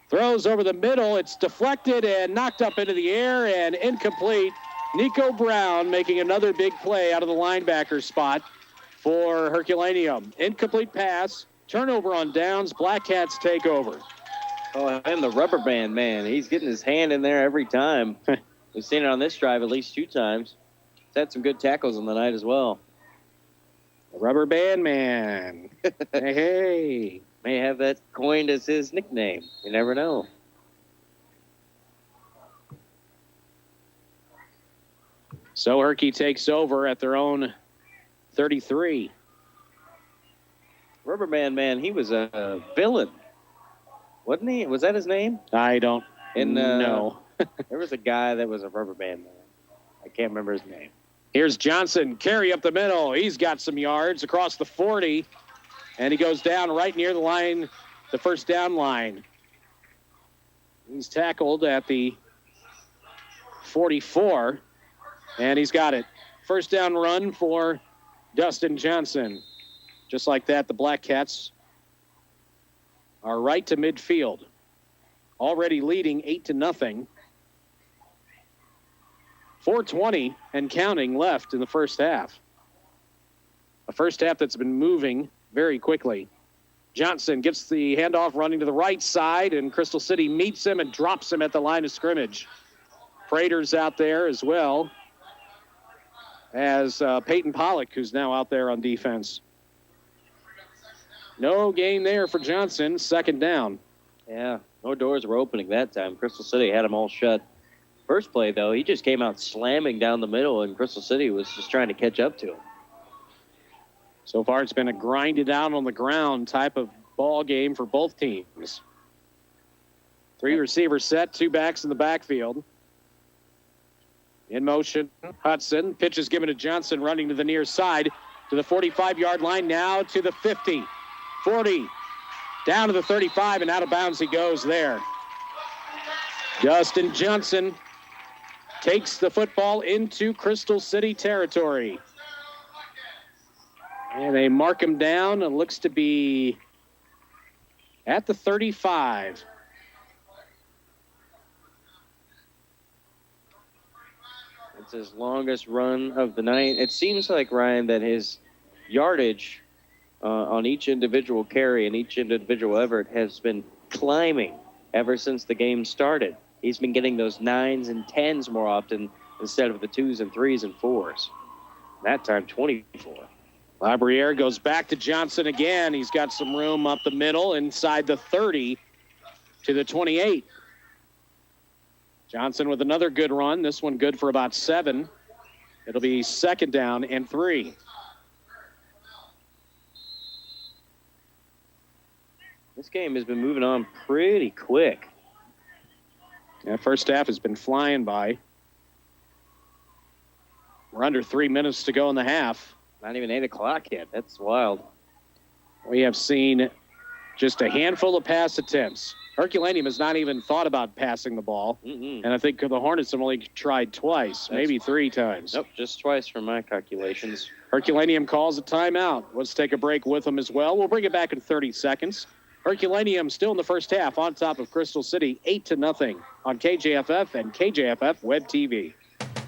Throws over the middle. It's deflected and knocked up into the air and incomplete. Nico Brown making another big play out of the linebacker spot for Herculaneum. Incomplete pass. Turnover on downs. Black Cats take over. Oh, and the rubber band, man. He's getting his hand in there every time. We've seen it on this drive at least 2 times. He's had some good tackles on the night as well. The rubber band man. Hey. May have that coined as his nickname. You never know. So Herky takes over at their own 33. Rubber band, man, he was a villain. Wasn't he? Was that his name? I don't know. There was a guy that was a rubber band man. I can't remember his name. Here's Johnson, carry up the middle. He's got some yards across the 40, and he goes down right near the line, the 1st down line. He's tackled at the 44, and he's got it. 1st down run for Dustin Johnson. Just like that, the Black Cats are right to midfield, already leading 8-0. 4:20 and counting left in the first half. A first half that's been moving very quickly. Johnson gets the handoff running to the right side, and Crystal City meets him and drops him at the line of scrimmage. Prater's out there as well as Peyton Pollock, who's now out there on defense. No gain there for Johnson. Second down. Yeah, no doors were opening that time. Crystal City had them all shut. First play, though, he just came out slamming down the middle, and Crystal City was just trying to catch up to him. So far, it's been a grinded out on the ground type of ball game for both teams. 3 receivers set, 2 backs in the backfield. In motion, Hudson. Pitch is given to Johnson, running to the near side to the 45-yard line, now to the 50, 40, down to the 35, and out of bounds he goes there. Justin Johnson takes the football into Crystal City territory. And they mark him down. It looks to be at the 35. It's his longest run of the night. It seems like, Ryan, that his yardage on each individual carry and each individual effort has been climbing ever since the game started. He's been getting those 9s and 10s more often instead of the 2s and 3s and 4s. That time, 24. Labriere goes back to Johnson again. He's got some room up the middle inside the 30 to the 28. Johnson with another good run. This one good for about 7. It'll be second down and 3. This game has been moving on pretty quick. Yeah, first half has been flying by. We're under 3 minutes to go in the half. Not even 8 o'clock yet. That's wild. We have seen just a handful of pass attempts. Herculaneum has not even thought about passing the ball. And I think the Hornets have only tried twice, maybe 3 times. Nope, just twice from my calculations. Herculaneum calls a timeout. Let's take a break with them as well. We'll bring it back in 30 seconds. Herculaneum still in the first half on top of Crystal City, 8-0 on KJFF and KJFF Web TV.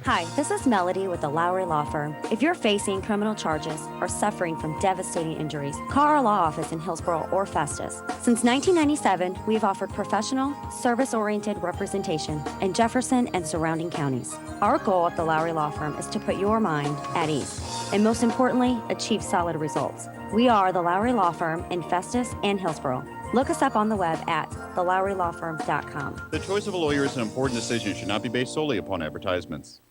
Hi, this is Melody with the Lowry Law Firm. If you're facing criminal charges or suffering from devastating injuries, call our law office in Hillsborough or Festus. Since 1997, we have offered professional, service-oriented representation in Jefferson and surrounding counties. Our goal at the Lowry Law Firm is to put your mind at ease, and most importantly, achieve solid results. We are the Lowry Law Firm in Festus and Hillsborough. Look us up on the web at thelowrylawfirm.com. The choice of a lawyer is an important decision. It should not be based solely upon advertisements.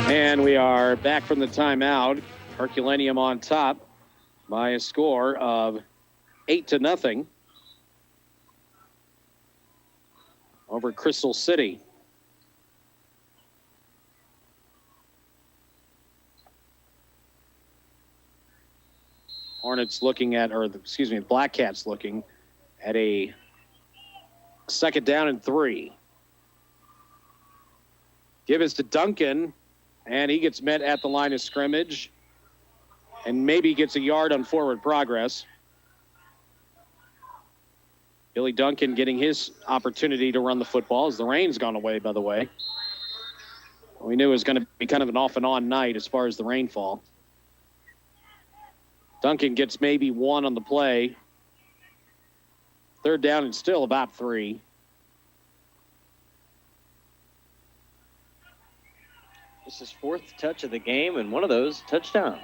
And we are back from the timeout. Herculaneum on top by a score of 8-0 over Crystal City. Hornets looking at, Black Cats looking at a second down and 3. Give is to Duncan, and he gets met at the line of scrimmage and maybe gets a yard on forward progress. Billy Duncan getting his opportunity to run the football as the rain's gone away, by the way. We knew it was going to be kind of an off and on night as far as the rainfall. Duncan gets maybe 1 on the play. Third down and still about 3. This is 4th touch of the game, and one of those, touchdown.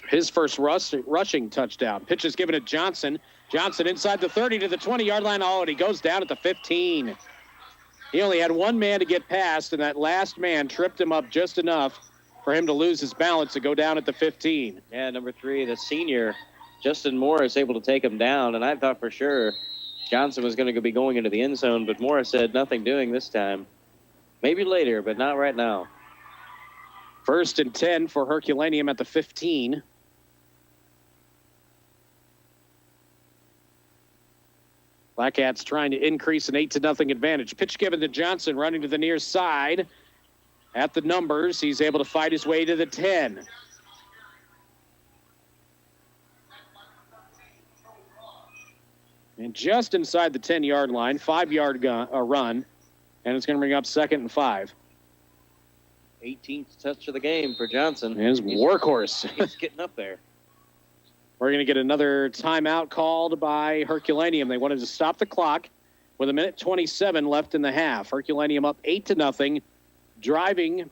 His first rushing touchdown. Pitch is given to Johnson. Johnson inside the 30 to the 20-yard line. Oh, and he goes down at the 15. He only had one man to get past, and that last man tripped him up just enough for him to lose his balance to go down at the 15. Yeah, number 3, the senior, Justin Morris, able to take him down, and I thought for sure Johnson was going to be going into the end zone, but Morris said nothing doing this time. Maybe later, but not right now. 1st and 10 for Herculaneum at the 15. Black Cats trying to increase an 8-0 advantage. Pitch given to Johnson, running to the near side. At the numbers, he's able to fight his way to the 10. And just inside the 10-yard line, 5-yard run, and it's going to bring up 2nd and 5. 18th touch of the game for Johnson. His workhorse. He's getting up there. We're going to get another timeout called by Herculaneum. They wanted to stop the clock with 1:27 left in the half. Herculaneum up 8-0, driving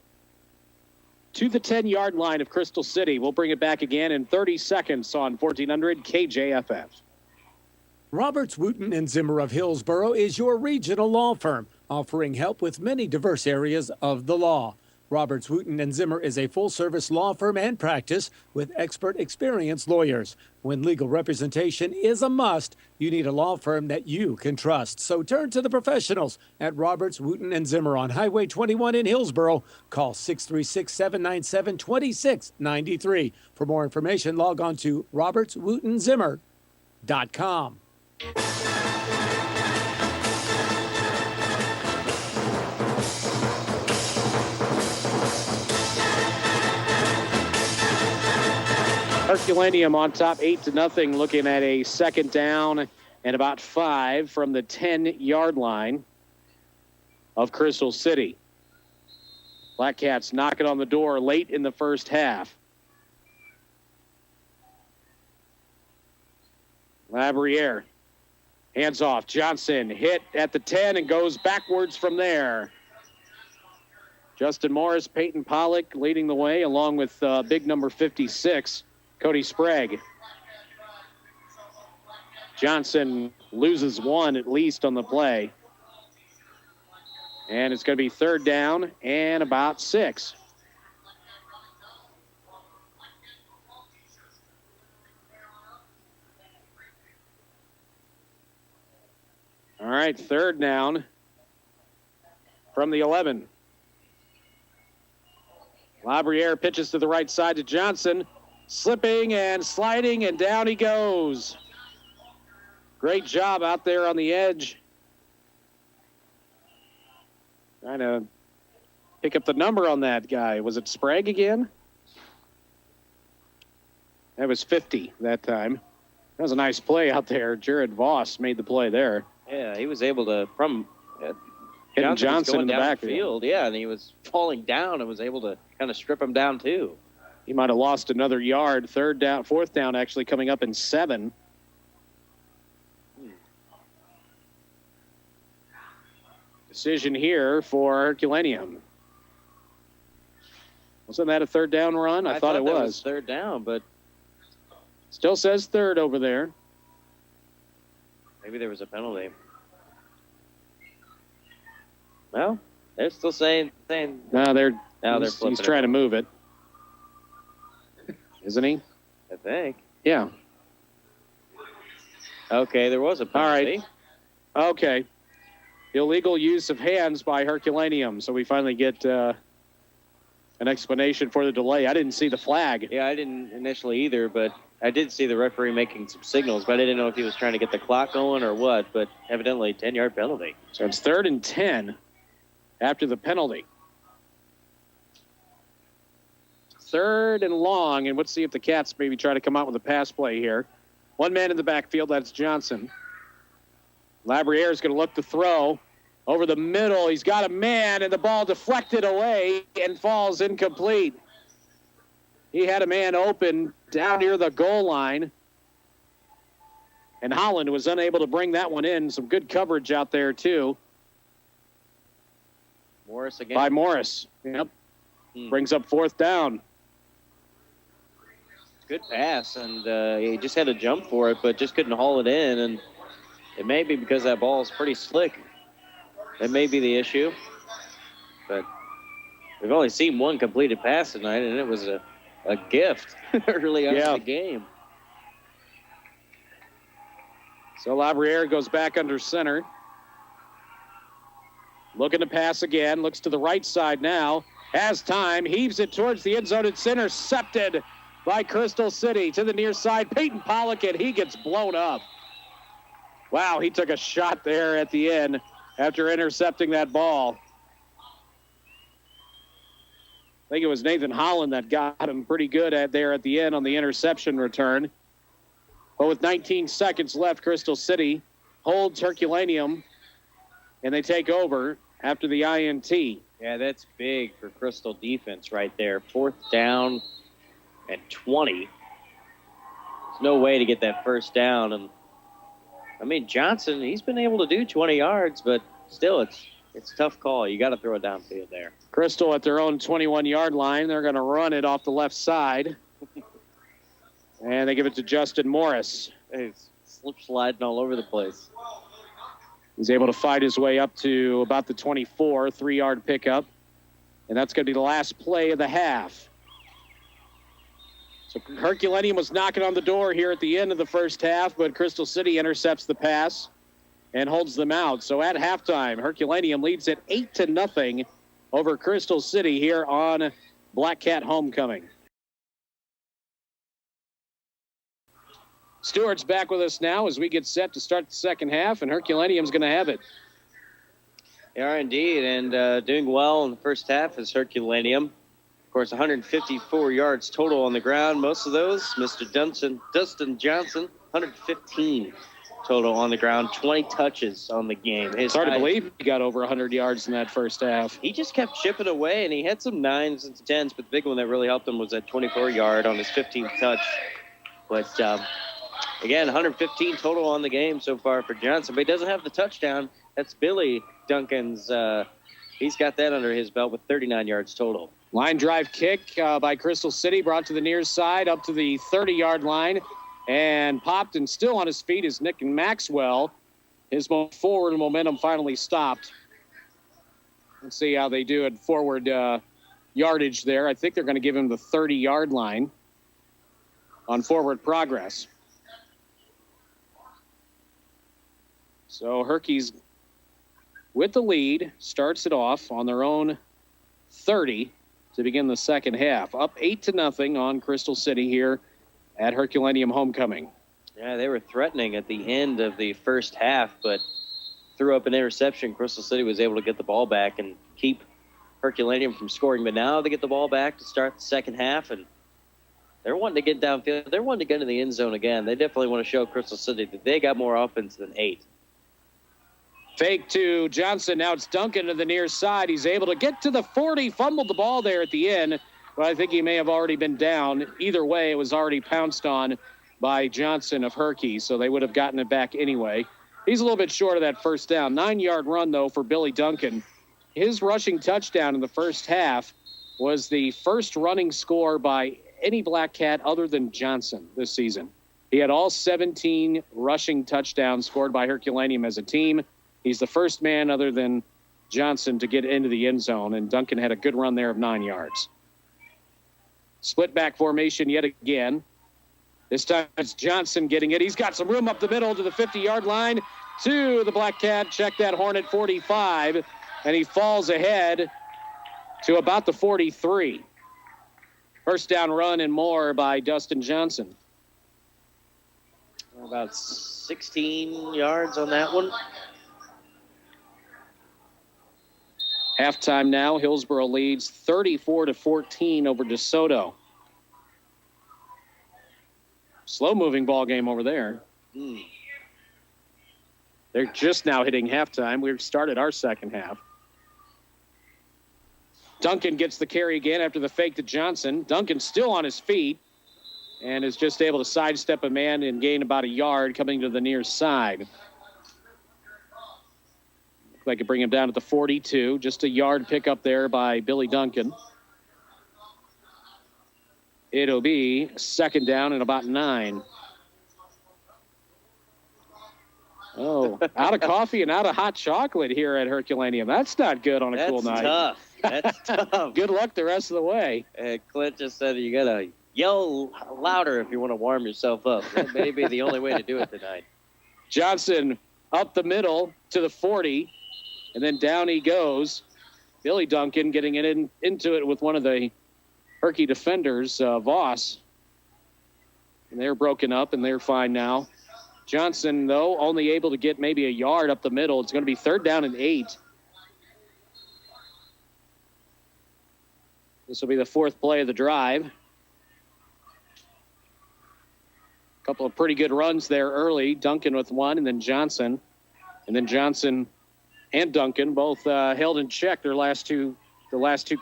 to the 10-yard line of Crystal City. We'll bring it back again in 30 seconds on 1400 KJFF. Roberts, Wooten, and Zimmer of Hillsboro is your regional law firm, offering help with many diverse areas of the law. Roberts, Wooten, and Zimmer is a full-service law firm and practice with expert, experienced lawyers. When legal representation is a must, you need a law firm that you can trust. So turn to the professionals at Roberts, Wooten, and Zimmer on Highway 21 in Hillsboro. Call 636-797-2693. For more information, log on to robertswootenzimmer.com. Herculaneum on top 8-0, looking at a 2nd down and about 5 from the 10-yard line of Crystal City. Black Cats knocking on the door late in the first half. Labriere, hands off. Johnson hit at the 10 and goes backwards from there. Justin Morris, Peyton Pollock leading the way, along with big number 56, Cody Sprague. Johnson loses 1 at least on the play. And it's going to be 3rd down and about 6. All right, 3rd down from the 11. Labriere pitches to the right side to Johnson. Slipping and sliding, and down he goes. Great job out there on the edge. Trying to pick up the number on that guy. Was it Sprague again? That was 50 that time. That was a nice play out there. Jared Voss made the play there. Yeah, he was able to, Hitting Johnson Johnson in the backfield. Yeah, and he was falling down and was able to kind of strip him down too. He might have lost another yard. 3rd down, 4th down actually coming up in 7. Decision here for Herculaneum. Wasn't that a 3rd down run? I thought it that was. 3rd down, but Still says 3rd over there. maybe there was a penalty. Well, they're still saying. No, He's he's trying to move it. Isn't he? I think. Yeah. Okay, there was a penalty. All right. Okay. Illegal use of hands by Herculaneum. So we finally get an explanation for the delay. I didn't see the flag. Yeah, I didn't initially either, but I did see the referee making some signals, but I didn't know if he was trying to get the clock going or what, but evidently 10-yard penalty. So it's 3rd and 10 after the penalty. 3rd and long, and let's see if the Cats maybe try to come out with a pass play here. 1 man in the backfield, that's Johnson. Labriere is going to look to throw over the middle. He's got a man, and the ball deflected away and falls incomplete. He had a man open down near the goal line, and Holland was unable to bring that one in. Some good coverage out there, too. Morris again. By Morris. Yep. Brings up 4th down. Good pass, and he just had to jump for it, but just couldn't haul it in. And it may be because that ball is pretty slick. That may be the issue. But we've only seen 1 completed pass tonight, and it was a gift early on in the game. So Labriere goes back under center. Looking to pass again. Looks to the right side now. Has time. Heaves it towards the end zone. It's intercepted by Crystal City to the near side. Peyton Pollock, and he gets blown up. Wow, he took a shot there at the end after intercepting that ball. I think it was Nathan Holland that got him pretty good at the end on the interception return. But with 19 seconds left, Crystal City holds Herculaneum, and they take over after the INT. Yeah, that's big for Crystal defense right there. 4th down and 20. There's no way to get that first down. And I mean, Johnson, he's been able to do 20 yards, but still, it's a tough call. You got to throw it downfield there. Crystal at their own 21-yard line. They're going to run it off the left side. And they give it to Justin Morris. He's slip sliding all over the place. He's able to fight his way up to about the 24, 3-yard pickup. And that's going to be the last play of the half. So Herculaneum was knocking on the door here at the end of the first half, but Crystal City intercepts the pass and holds them out. So at halftime, Herculaneum leads it 8-0 over Crystal City here on Black Cat Homecoming. Stewart's back with us now as we get set to start the second half, and Herculaneum's going to have it. They are indeed, and doing well in the first half is Herculaneum. Of course, 154 yards total on the ground. Most of those, Mr. Dustin Johnson, 115 total on the ground, 20 touches on the game. It's hard to believe he got over 100 yards in that first half. He just kept chipping away, and he had some 9s and 10s, but the big one that really helped him was that 24-yard on his 15th touch. But, again, 115 total on the game so far for Johnson, but he doesn't have the touchdown. That's Billy Duncan's. He's got that under his belt with 39 yards total. Line drive kick by Crystal City, brought to the near side, up to the 30-yard line, and popped and still on his feet is Nick Maxwell. His forward momentum finally stopped. Let's see how they do at forward yardage there. I think they're going to give him the 30-yard line on forward progress. So Herky's with the lead, starts it off on their own 30 to begin the second half. Up 8-0 on Crystal City here at Herculaneum Homecoming. Yeah, they were threatening at the end of the first half, but threw up an interception. Crystal City was able to get the ball back and keep Herculaneum from scoring. But now they get the ball back to start the second half, and they're wanting to get downfield. They're wanting to get into the end zone again. They definitely want to show Crystal City that they got more offense than 8. Fake to Johnson. Now it's Duncan to the near side. He's able to get to the 40, fumbled the ball there at the end, but I think he may have already been down. Either way, it was already pounced on by Johnson of Herky, so they would have gotten it back anyway. He's a little bit short of that first down. 9-yard run, though, for Billy Duncan. His rushing touchdown in the first half was the first running score by any Black Cat other than Johnson this season. He had all 17 rushing touchdowns scored by Herculaneum as a team. He's the first man other than Johnson to get into the end zone, and Duncan had a good run there of 9 yards. Split back formation yet again. This time it's Johnson getting it. He's got some room up the middle to the 50-yard line to the Black Cat. Check that Hornet 45, and he falls ahead to about the 43. First down run and more by Dustin Johnson. About 16 yards on that one. Halftime now, Hillsboro leads 34-14 over DeSoto. Slow-moving ball game over there. They're just now hitting halftime. We've started our second half. Duncan gets the carry again after the fake to Johnson. Duncan still on his feet and is just able to sidestep a man and gain about a yard coming to the near side. They could bring him down to the 42. Just a yard pickup there by Billy Duncan. It'll be second down and about 9. Oh, out of coffee and out of hot chocolate here at Herculaneum. That's not good on a cool night. That's tough. Good luck the rest of the way. Clint just said you got to yell louder if you want to warm yourself up. That may be the only way to do it tonight. Johnson up the middle to the 40. And then down he goes. Billy Duncan getting it into it with one of the Herky defenders, Voss. And they're broken up, and they're fine now. Johnson, though, only able to get maybe a yard up the middle. It's going to be third down and 8. This will be the fourth play of the drive. A couple of pretty good runs there early. Duncan with one, and then Johnson And then Johnson and Duncan both held in check the last two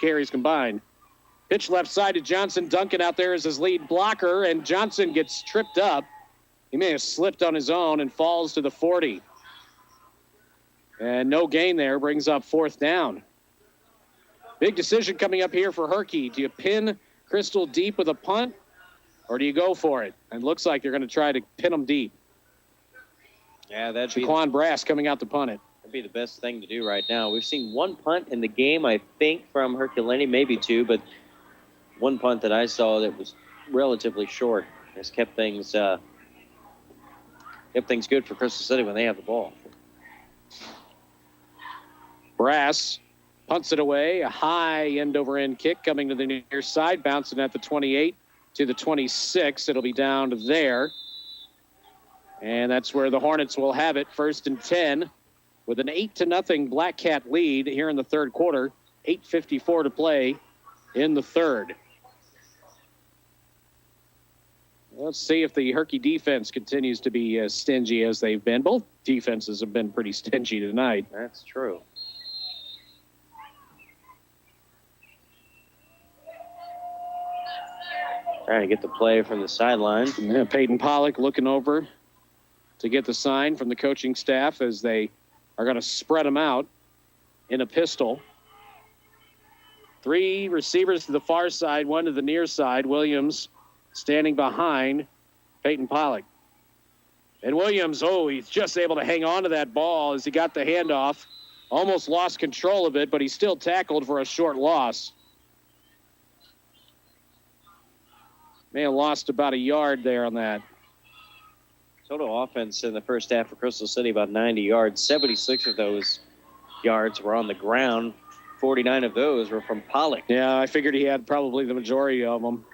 carries combined. Pitch left side to Johnson. Duncan out there as his lead blocker, and Johnson gets tripped up. He may have slipped on his own and falls to the 40. And no gain there, brings up 4th down. Big decision coming up here for Herky. Do you pin Crystal deep with a punt, or do you go for it? It looks like they're going to try to pin them deep. Yeah, that'd be Shaquan Brass coming out to punt it. that'd be the best thing to do right now. We've seen one punt in the game, I think, from Herculaneum, maybe two, but one punt that I saw that was relatively short. Just kept things good for Crystal City when they have the ball. Brass punts it away. A high end-over-end kick coming to the near side, bouncing at the 28 to the 26. It'll be down to there. And that's where the Hornets will have it, 1st and 10, with an 8-0 Black Cat lead here in the third quarter. 8:54 to play in the third. Let's see if the Herky defense continues to be as stingy as they've been. Both defenses have been pretty stingy tonight. That's true. Trying to get the play from the sideline. Yeah, Peyton Pollock looking over to get the sign from the coaching staff as they are going to spread them out in a pistol. 3 receivers to the far side, 1 to the near side. Williams standing behind Peyton Pollock. And Williams, he's just able to hang on to that ball as he got the handoff. Almost lost control of it, but he still tackled for a short loss. May have lost about a yard there on that. Total offense in the first half for Crystal City, about 90 yards. 76 of those yards were on the ground. 49 of those were from Pollock. Yeah, I figured he had probably the majority of them.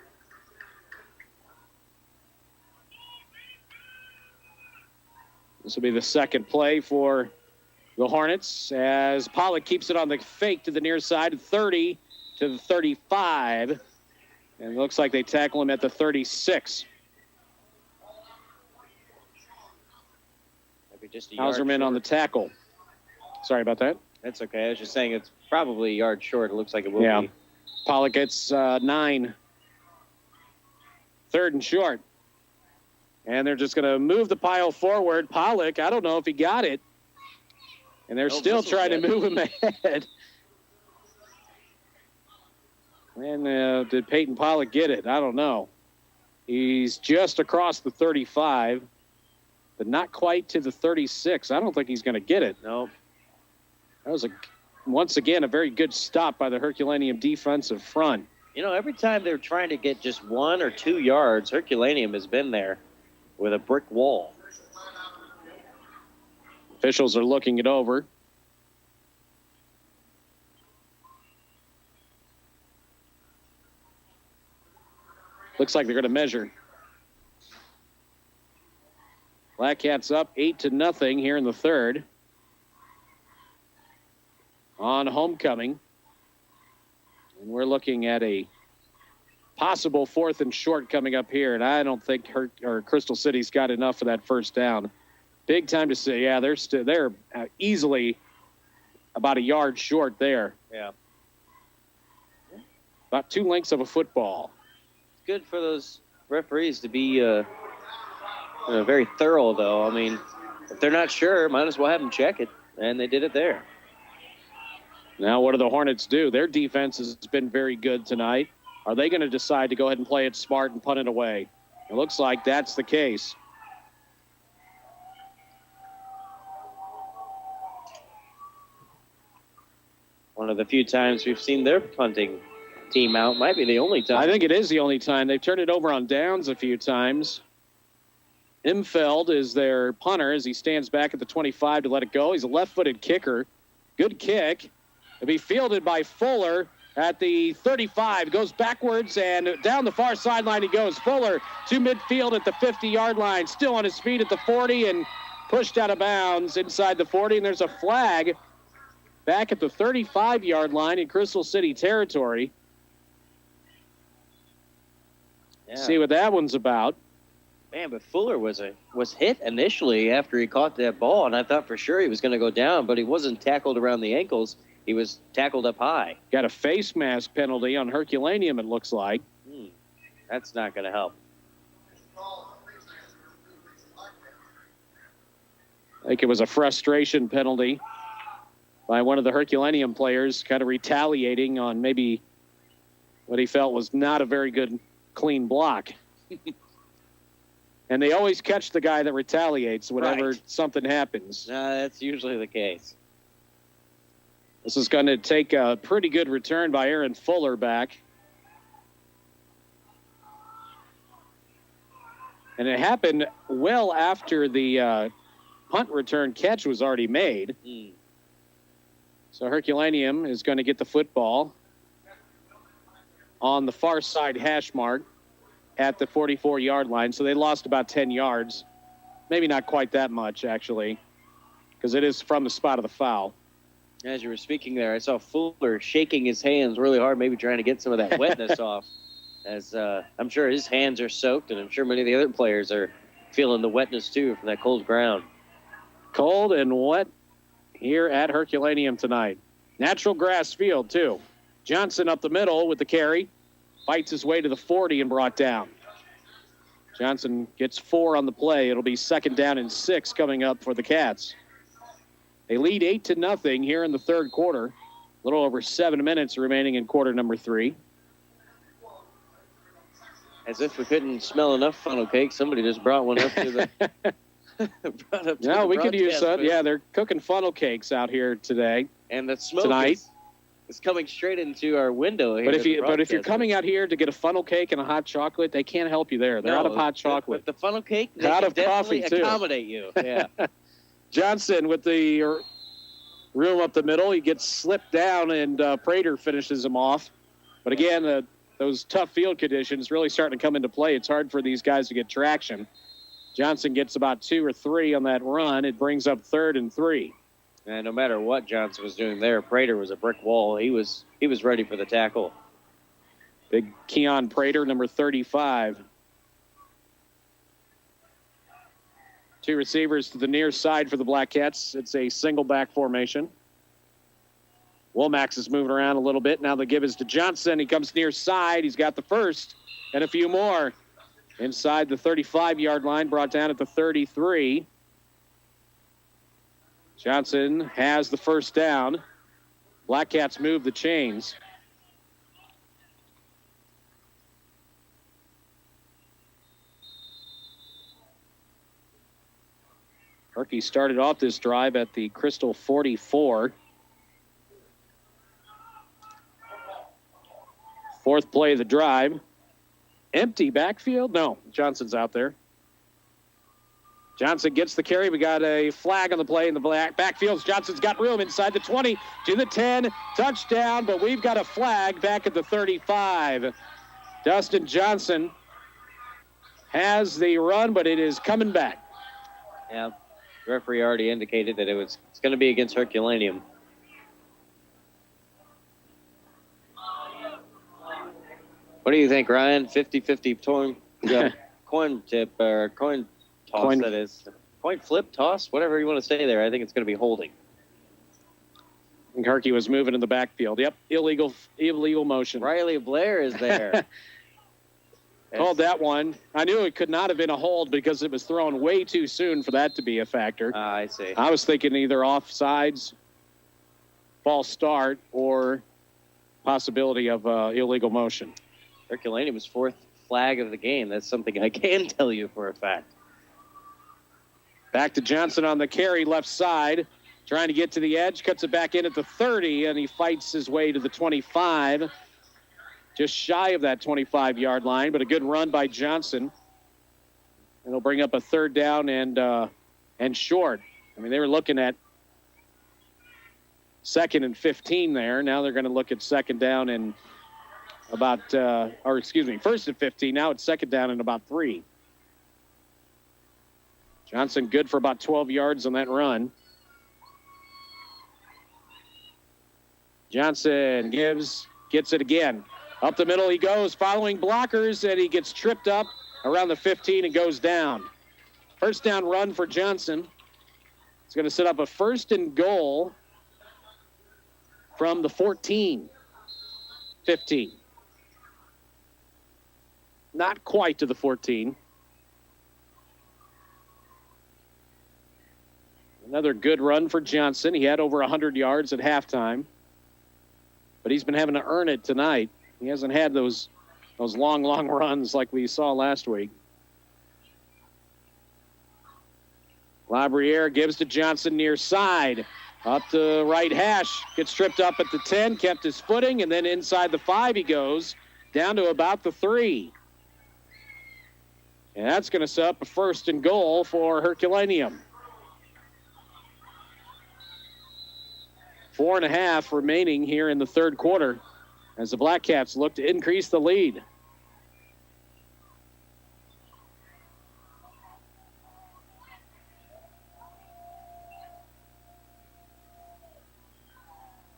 This will be the second play for the Hornets as Pollock keeps it on the fake to the near side, 30 to the 35. And it looks like they tackle him at the 36. Maybe just a yard Hauserman short. on the tackle. Sorry about that. That's okay. I was just saying it's probably a yard short. It looks like it will be. Pollock gets 9. 3rd and short. And they're just going to move the pile forward. Pollock, I don't know if he got it. And they're still trying to move him ahead. And did Peyton Pollock get it? I don't know. He's just across the 35, but not quite to the 36. I don't think he's going to get it. No. That was, once again, a very good stop by the Herculaneum defensive front. You know, every time they're trying to get just 1 or 2 yards, Herculaneum has been there with a brick wall. Officials are looking it over. Looks like they're going to measure. Black Cats up 8-0 here in the third. On homecoming. And we're looking at a possible 4th and short coming up here. And I don't think Crystal City's got enough for that first down. Big time to say, yeah, they're easily about a yard short there. Yeah. About 2 lengths of a football. Good for those referees to be very thorough, though. I mean, if they're not sure, might as well have them check it. And they did it there. Now, what do the Hornets do? Their defense has been very good tonight. Are they going to decide to go ahead and play it smart and punt it away? It looks like that's the case. One of the few times we've seen their punting team out. Might be the only time. I think it is the only time. They've turned it over on downs a few times. Imfeld is their punter as he stands back at the 25 to let it go. He's a left-footed kicker. Good kick. It'll be fielded by Fuller at the 35. Goes backwards and down the far sideline he goes. Fuller to midfield at the 50-yard line. Still on his feet at the 40 and pushed out of bounds inside the 40. And there's a flag back at the 35-yard line in Crystal City territory. Yeah. See what that one's about. Man, but Fuller was hit initially after he caught that ball, and I thought for sure he was going to go down, but he wasn't tackled around the ankles. He was tackled up high. Got a face mask penalty on Herculaneum, it looks like. That's not going to help. I think it was a frustration penalty by one of the Herculaneum players, kind of retaliating on maybe what he felt was not a very good, clean block. And they always catch the guy that retaliates whenever something happens. That's usually the case. This is going to take a pretty good return by Aaron Fuller back. And it happened well after the punt return catch was already made. So Herculaneum is going to get the football on the far side hash mark at the 44-yard line. So they lost about 10 yards. Maybe not quite that much, actually, because it is from the spot of the foul. As you were speaking there, I saw Fuller shaking his hands really hard, maybe trying to get some of that wetness off. As I'm sure his hands are soaked, and I'm sure many of the other players are feeling the wetness, too, from that cold ground. Cold and wet here at Herculaneum tonight. Natural grass field, too. Johnson up the middle with the carry. Fights his way to the 40 and brought down. Johnson gets 4 on the play. It'll be 2nd down and 6 coming up for the Cats. They lead 8-0 here in the third quarter. A little over 7 minutes remaining in quarter number 3. As if we couldn't smell enough funnel cake, somebody just brought one up to the... No, we could use that. Yeah, they're cooking funnel cakes out here today. And the smoke tonight is coming straight into our window here. But if you're coming out here to get a funnel cake and a hot chocolate, they can't help you there. They're out of hot chocolate. With the funnel cake, they out can of coffee definitely too. Accommodate you. Yeah. Johnson with the room up the middle. He gets slipped down, and Prater finishes him off. But again, those tough field conditions really starting to come into play. It's hard for these guys to get traction. Johnson gets about 2 or 3 on that run. It brings up 3rd and 3. And no matter what Johnson was doing there, Prater was a brick wall. He was ready for the tackle. Big Keon Prater, number 35. 2 receivers to the near side for the Black Cats. It's a single back formation. Womack is moving around a little bit. Now the give is to Johnson. He comes near side. He's got the first and a few more. Inside the 35-yard line, brought down at the 33. Johnson has the first down. Black Cats move the chains. Herky started off this drive at the Crystal 44. 4th play of the drive. Empty backfield? No, Johnson's out there. Johnson gets the carry. We got a flag on the play in the backfield. Johnson's got room inside the 20 to the 10. Touchdown, but we've got a flag back at the 35. Dustin Johnson has the run, but it is coming back. Yeah, the referee already indicated that it's going to be against Herculaneum. What do you think, Ryan? 50-50 coin tip or coin toss, that is. Coin flip, toss, whatever you want to say there. I think it's going to be holding. I think Herky was moving in the backfield. Yep, illegal motion. Riley Blair is there. Called that one. I knew it could not have been a hold because it was thrown way too soon for that to be a factor. I see. I was thinking either offsides, false start, or possibility of illegal motion. Herculaneum's 4th flag of the game. That's something I can tell you for a fact. Back to Johnson on the carry, left side. Trying to get to the edge, cuts it back in at the 30, and he fights his way to the 25. Just shy of that 25-yard line, but a good run by Johnson. And it'll bring up a 3rd down and short. I mean, they were looking at 2nd and 15 there. Now they're going to look at 2nd down and about, 1st and 15. Now it's 2nd down and about 3. Johnson good for about 12 yards on that run. Johnson gets it again. Up the middle he goes, following blockers, and he gets tripped up around the 15 and goes down. First down run for Johnson. It's going to set up a 1st and goal from the 14. 15. Not quite to the 14. Another good run for Johnson. He had over 100 yards at halftime. But he's been having to earn it tonight. He hasn't had those long runs like we saw last week. Labriere gives to Johnson near side. Up the right hash. Gets tripped up at the 10, kept his footing, and then inside the 5 he goes, down to about the 3. And that's going to set up a 1st and goal for Herculaneum. 4.5 remaining here in the third quarter as the Black Cats look to increase the lead.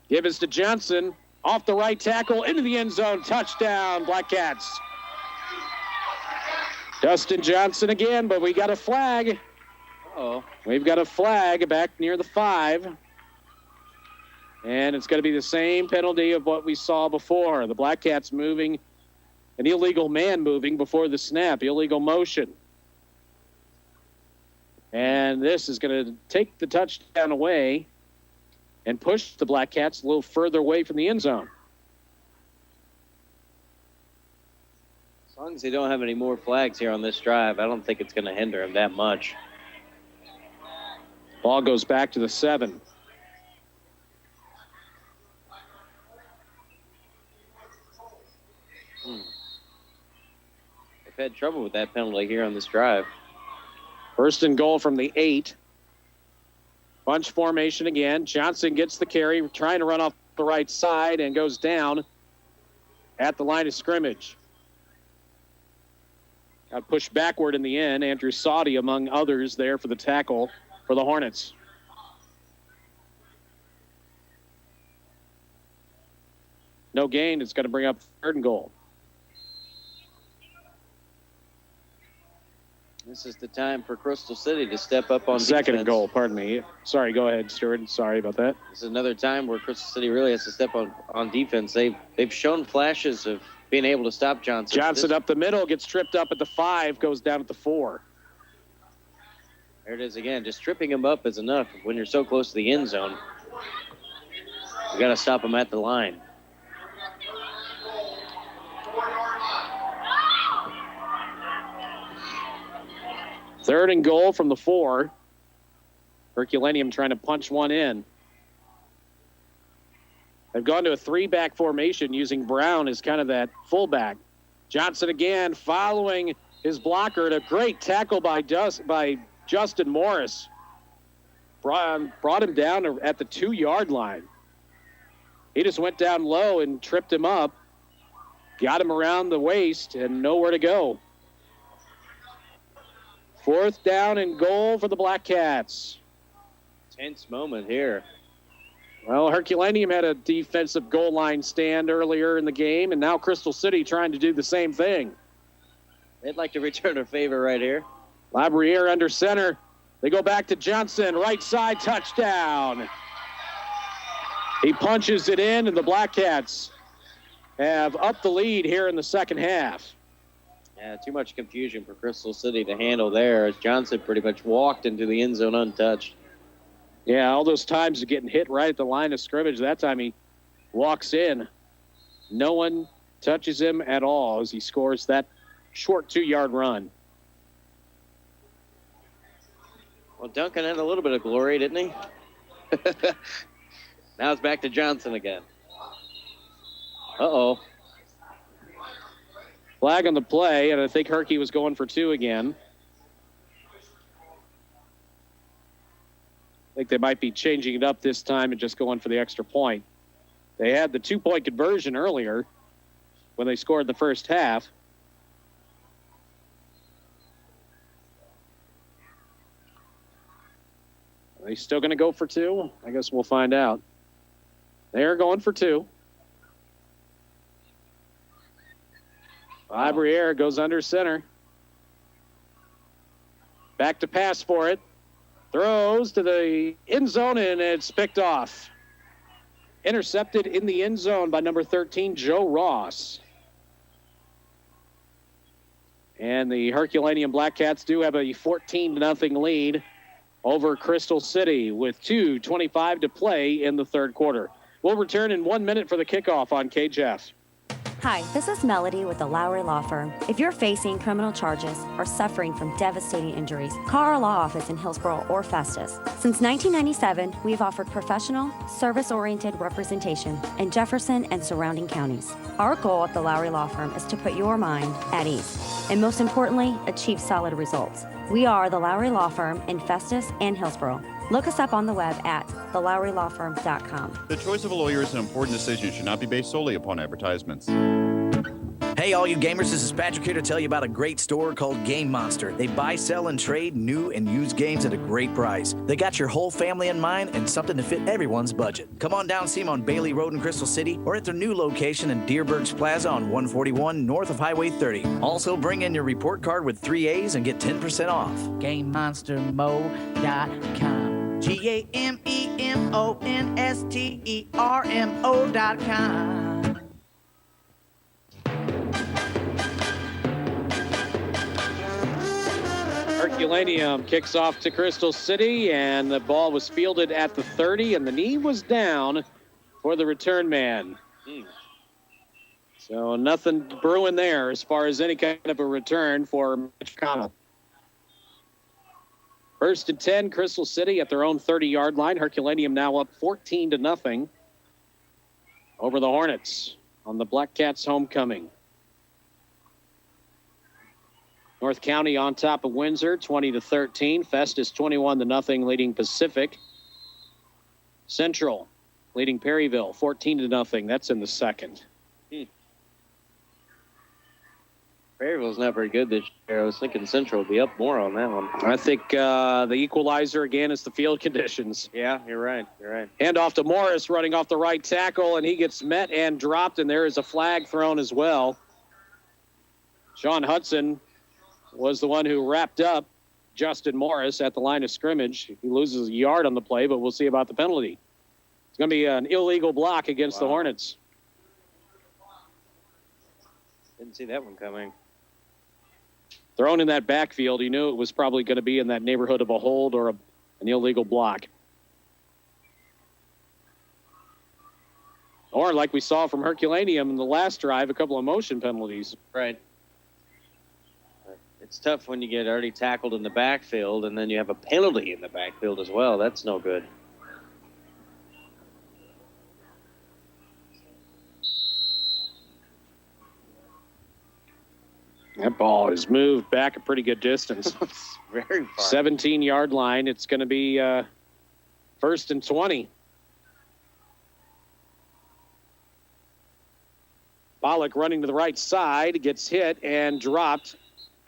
Gibbons to Johnson, off the right tackle, into the end zone, touchdown, Black Cats. Dustin Johnson again, but we got a flag. Uh-oh. We've got a flag back near the 5. And it's going to be the same penalty of what we saw before. The Black Cats moving, an illegal man moving before the snap, illegal motion. And this is going to take the touchdown away and push the Black Cats a little further away from the end zone. As long as they don't have any more flags here on this drive, I don't think it's going to hinder them that much. Ball goes back to the 7. They've had trouble with that penalty here on this drive. 1st and goal from the 8. Bunch formation again. Johnson gets the carry, trying to run off the right side, and goes down at the line of scrimmage. Got pushed backward in the end. Andrew Sauty, among others, there for the tackle for the Hornets. No gain. It's going to bring up 3rd and goal. This is the time for Crystal City to step up on 2nd defense. and goal, pardon me. Sorry, go ahead, Stuart. Sorry about that. This is another time where Crystal City really has to step on defense. They've shown flashes of being able to stop Johnson. Johnson up the middle, gets tripped up at the 5, goes down at the 4. There it is again. Just tripping him up is enough when you're so close to the end zone. You got to stop him at the line. Third and goal from the 4. Herculaneum trying to punch one in. They've gone to a 3-back formation using Brown as kind of that fullback. Johnson again following his blocker, and a great tackle by Justin Morris. Brought him down at the 2-yard line. He just went down low and tripped him up. Got him around the waist and nowhere to go. 4th down and goal for the Black Cats. Tense moment here. Well, Herculaneum had a defensive goal line stand earlier in the game, and now Crystal City trying to do the same thing. They'd like to return a favor right here. Labriere under center. They go back to Johnson, right side, touchdown. He punches it in, and the Black Cats have upped the lead here in the second half. Yeah, too much confusion for Crystal City to handle there, as Johnson pretty much walked into the end zone untouched. Yeah, all those times of getting hit right at the line of scrimmage. That time he walks in. No one touches him at all as he scores that short 2-yard run. Well, Duncan had a little bit of glory, didn't he? Now it's back to Johnson again. Uh-oh. Flag on the play, and I think Herky was going for 2 again. I think they might be changing it up this time and just going for the extra point. They had the 2-point conversion earlier when they scored the first half. Are they still going to go for 2? I guess we'll find out. They're going for 2. Labriere goes under center. Back to pass for it. Throws to the end zone, and it's picked off. Intercepted in the end zone by number 13, Joe Ross. And the Herculaneum Black Cats do have a 14-0 lead over Crystal City with 2:25 to play in the third quarter. We'll return in 1 minute for the kickoff on KJF. Hi, this is Melody with the Lowry Law Firm. If you're facing criminal charges or suffering from devastating injuries, call our law office in Hillsborough or Festus. Since 1997, we've offered professional, service-oriented representation in Jefferson and surrounding counties. Our goal at the Lowry Law Firm is to put your mind at ease, and most importantly, achieve solid results. We are the Lowry Law Firm in Festus and Hillsborough. Look us up on the web at thelowrylawfirm.com. The choice of a lawyer is an important decision. It should not be based solely upon advertisements. Hey, all you gamers, this is Patrick here to tell you about a great store called Game Monster. They buy, sell, and trade new and used games at a great price. They got your whole family in mind and something to fit everyone's budget. Come on down and see them on Bailey Road in Crystal City or at their new location in Deerbergs Plaza on 141 north of Highway 30. Also, bring in your report card with 3 A's and get 10% off. GameMonsterMo.com. GameMonsterMo.com. Herculaneum kicks off to Crystal City, and the ball was fielded at the 30, and the knee was down for the return man. So nothing brewing there as far as any kind of a return for Mitch Connell. First and 10, Crystal City at their own 30-yard line. Herculaneum now up 14-0 over the Hornets on the Black Cats' homecoming. North County on top of Windsor, 20-13. Festus 21-0, leading Pacific. Central leading Perryville, 14-0. That's in the second. Perryville's not very good this year. I was thinking Central would be up more on that one. I think the equalizer again is the field conditions. Yeah, you're right. You're right. Hand off to Morris, running off the right tackle, and he gets met and dropped, and there is a flag thrown as well. Sean Hudson was the one who wrapped up Justin Morris at the line of scrimmage. He loses a yard on the play, but we'll see about the penalty. It's going to be an illegal block against the Hornets. Didn't see that one coming. Thrown in that backfield, he knew it was probably going to be in that neighborhood of a hold or an illegal block. Or like we saw from Herculaneum in the last drive, a couple of motion penalties. Right. It's tough when you get already tackled in the backfield and then you have a penalty in the backfield as well. That's no good. That ball is moved back a pretty good distance. Very far. 17-yard line. It's going to be first and 20. Pollock running to the right side, gets hit and dropped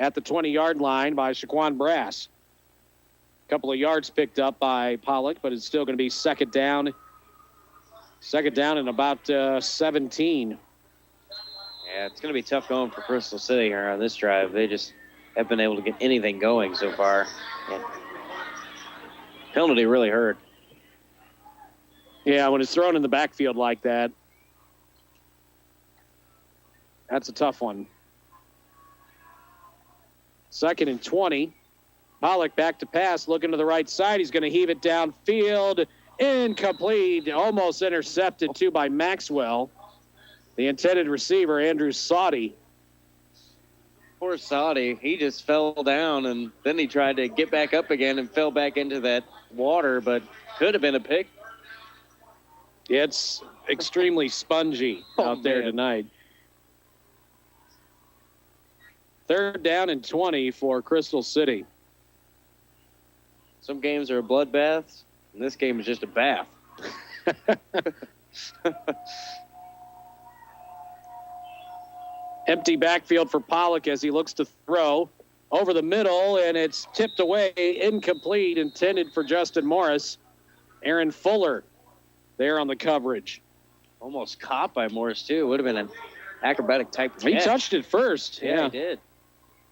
at the 20-yard line by Shaquan Brass. A couple of yards picked up by Pollock, but it's still going to be second down. Second down and about 17. Yeah, it's going to be tough going for Crystal City here on this drive. They just haven't been able to get anything going so far. And penalty really hurt. Yeah, when it's thrown in the backfield like that, that's a tough one. Second and 20. Pollock back to pass, looking to the right side. He's going to heave it downfield. Incomplete. Almost intercepted, too, by Maxwell. The intended receiver, Andrew Sauty. Poor Sauty. He just fell down, and then he tried to get back up again and fell back into that water, but could have been a pick. It's extremely spongy out there tonight. Third down and 20 for Crystal City. Some games are bloodbaths, and this game is just a bath. Empty backfield for Pollock as he looks to throw over the middle, and it's tipped away, incomplete, intended for Justin Morris. Aaron Fuller there on the coverage. Almost caught by Morris, too. Would have been an acrobatic type catch. He touched it first. Yeah, he did.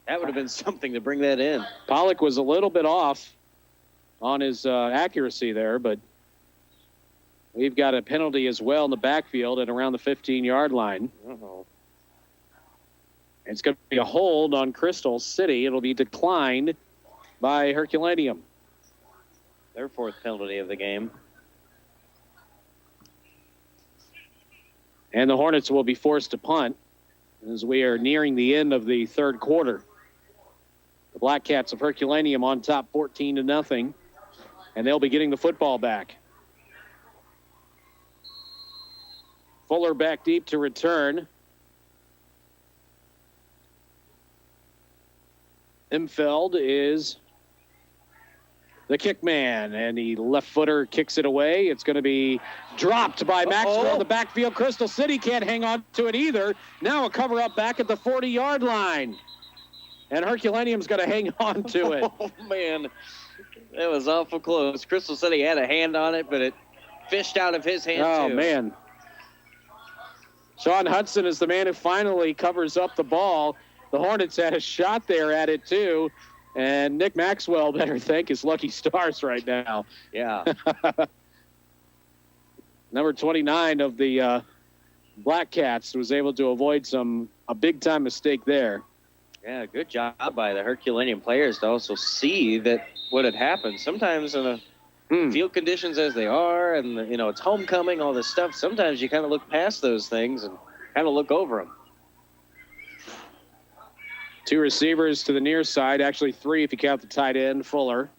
That would have been something to bring that in. Pollock was a little bit off on his accuracy there, but we've got a penalty as well in the backfield and around the 15-yard line. Uh-oh. It's going to be a hold on Crystal City. It'll be declined by Herculaneum. Their fourth penalty of the game. And the Hornets will be forced to punt as we are nearing the end of the third quarter. The Black Cats of Herculaneum on top 14-0, and they'll be getting the football back. Fuller back deep to return. Imfeld is the kick man, and the left footer kicks it away. It's going to be dropped by Maxwell in the backfield. Crystal City can't hang on to it either. Now a cover up back at the 40-yard line. And Herculaneum's going to hang on to it. Oh, man. That was awful close. Crystal City had a hand on it, but it fished out of his hand, Oh, too. man. Sean Hudson is the man who finally covers up the ball. The Hornets had a shot there at it, too. And Nick Maxwell better thank his lucky stars right now. Yeah. Number 29 of the Black Cats was able to avoid a big-time mistake there. Yeah, good job by the Herculaneum players to also see that what had happened. Sometimes in the field conditions as they are, and it's homecoming, all this stuff, sometimes you kind of look past those things and kind of look over them. Two receivers to the near side, actually three if you count the tight end, Fuller.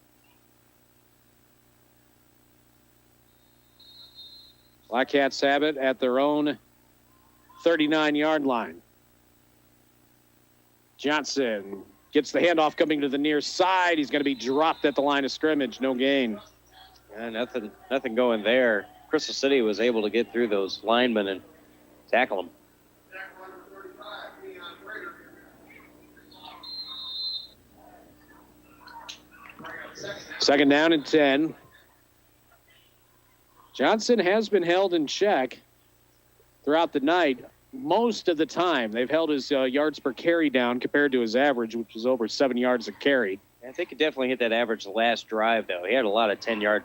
Black Cats have it at their own 39-yard line. Johnson gets the handoff coming to the near side. He's going to be dropped at the line of scrimmage. No gain. Yeah, nothing going there. Crystal City was able to get through those linemen and tackle them. Second down and 10. Johnson has been held in check throughout the night. Most of the time, they've held his yards per carry down compared to his average, which is over 7 yards a carry. I think he definitely hit that average the last drive, though. He had a lot of 10-yard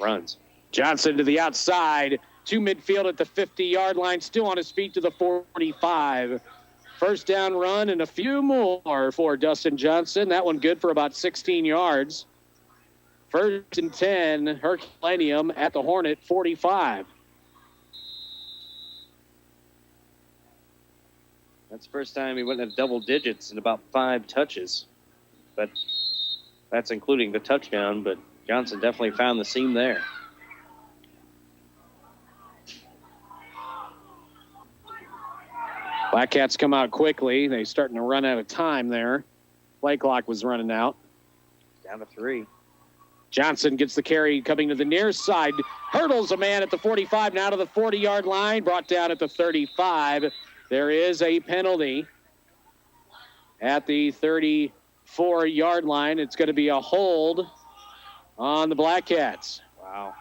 runs. Johnson to the outside, to midfield at the 50-yard line, still on his feet to the 45. First down run and a few more for Dustin Johnson. That one good for about 16 yards. First and 10, Herculaneum at the Hornet 45. That's the first time he went at double digits in about 5 touches. But that's including the touchdown, but Johnson definitely found the seam there. Black Cats come out quickly. They're starting to run out of time there. Play clock was running out. Down to 3. Johnson gets the carry coming to the near side. Hurdles a man at the 45, now to the 40-yard line. Brought down at the 35. There is a penalty at the 34-yard line. It's going to be a hold on the Black Cats. Wow.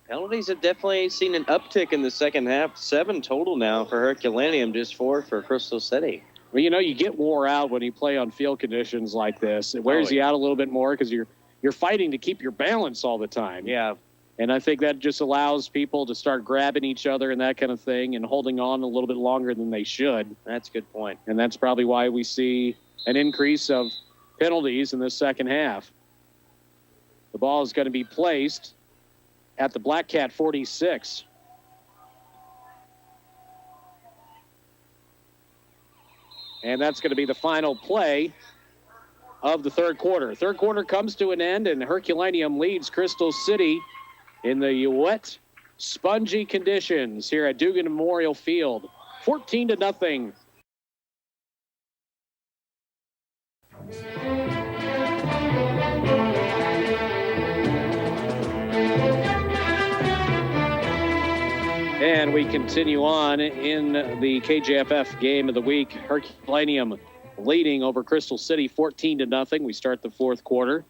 Penalties have definitely seen an uptick in the second half. 7 total now for Herculaneum, just 4 for Crystal City. Well, you get wore out when you play on field conditions like this. It wears you out a little bit more because you're fighting to keep your balance all the time. Yeah. And I think that just allows people to start grabbing each other and that kind of thing and holding on a little bit longer than they should. That's a good point. And that's probably why we see an increase of penalties in the second half. The ball is going to be placed at the Black Cat 46. And that's going to be the final play of the third quarter. Third quarter comes to an end, and Herculaneum leads Crystal City in the wet, spongy conditions here at Dugan Memorial Field. 14-0. And we continue on in the KJFF game of the week. Herculaneum leading over Crystal City 14-0. We start the fourth quarter.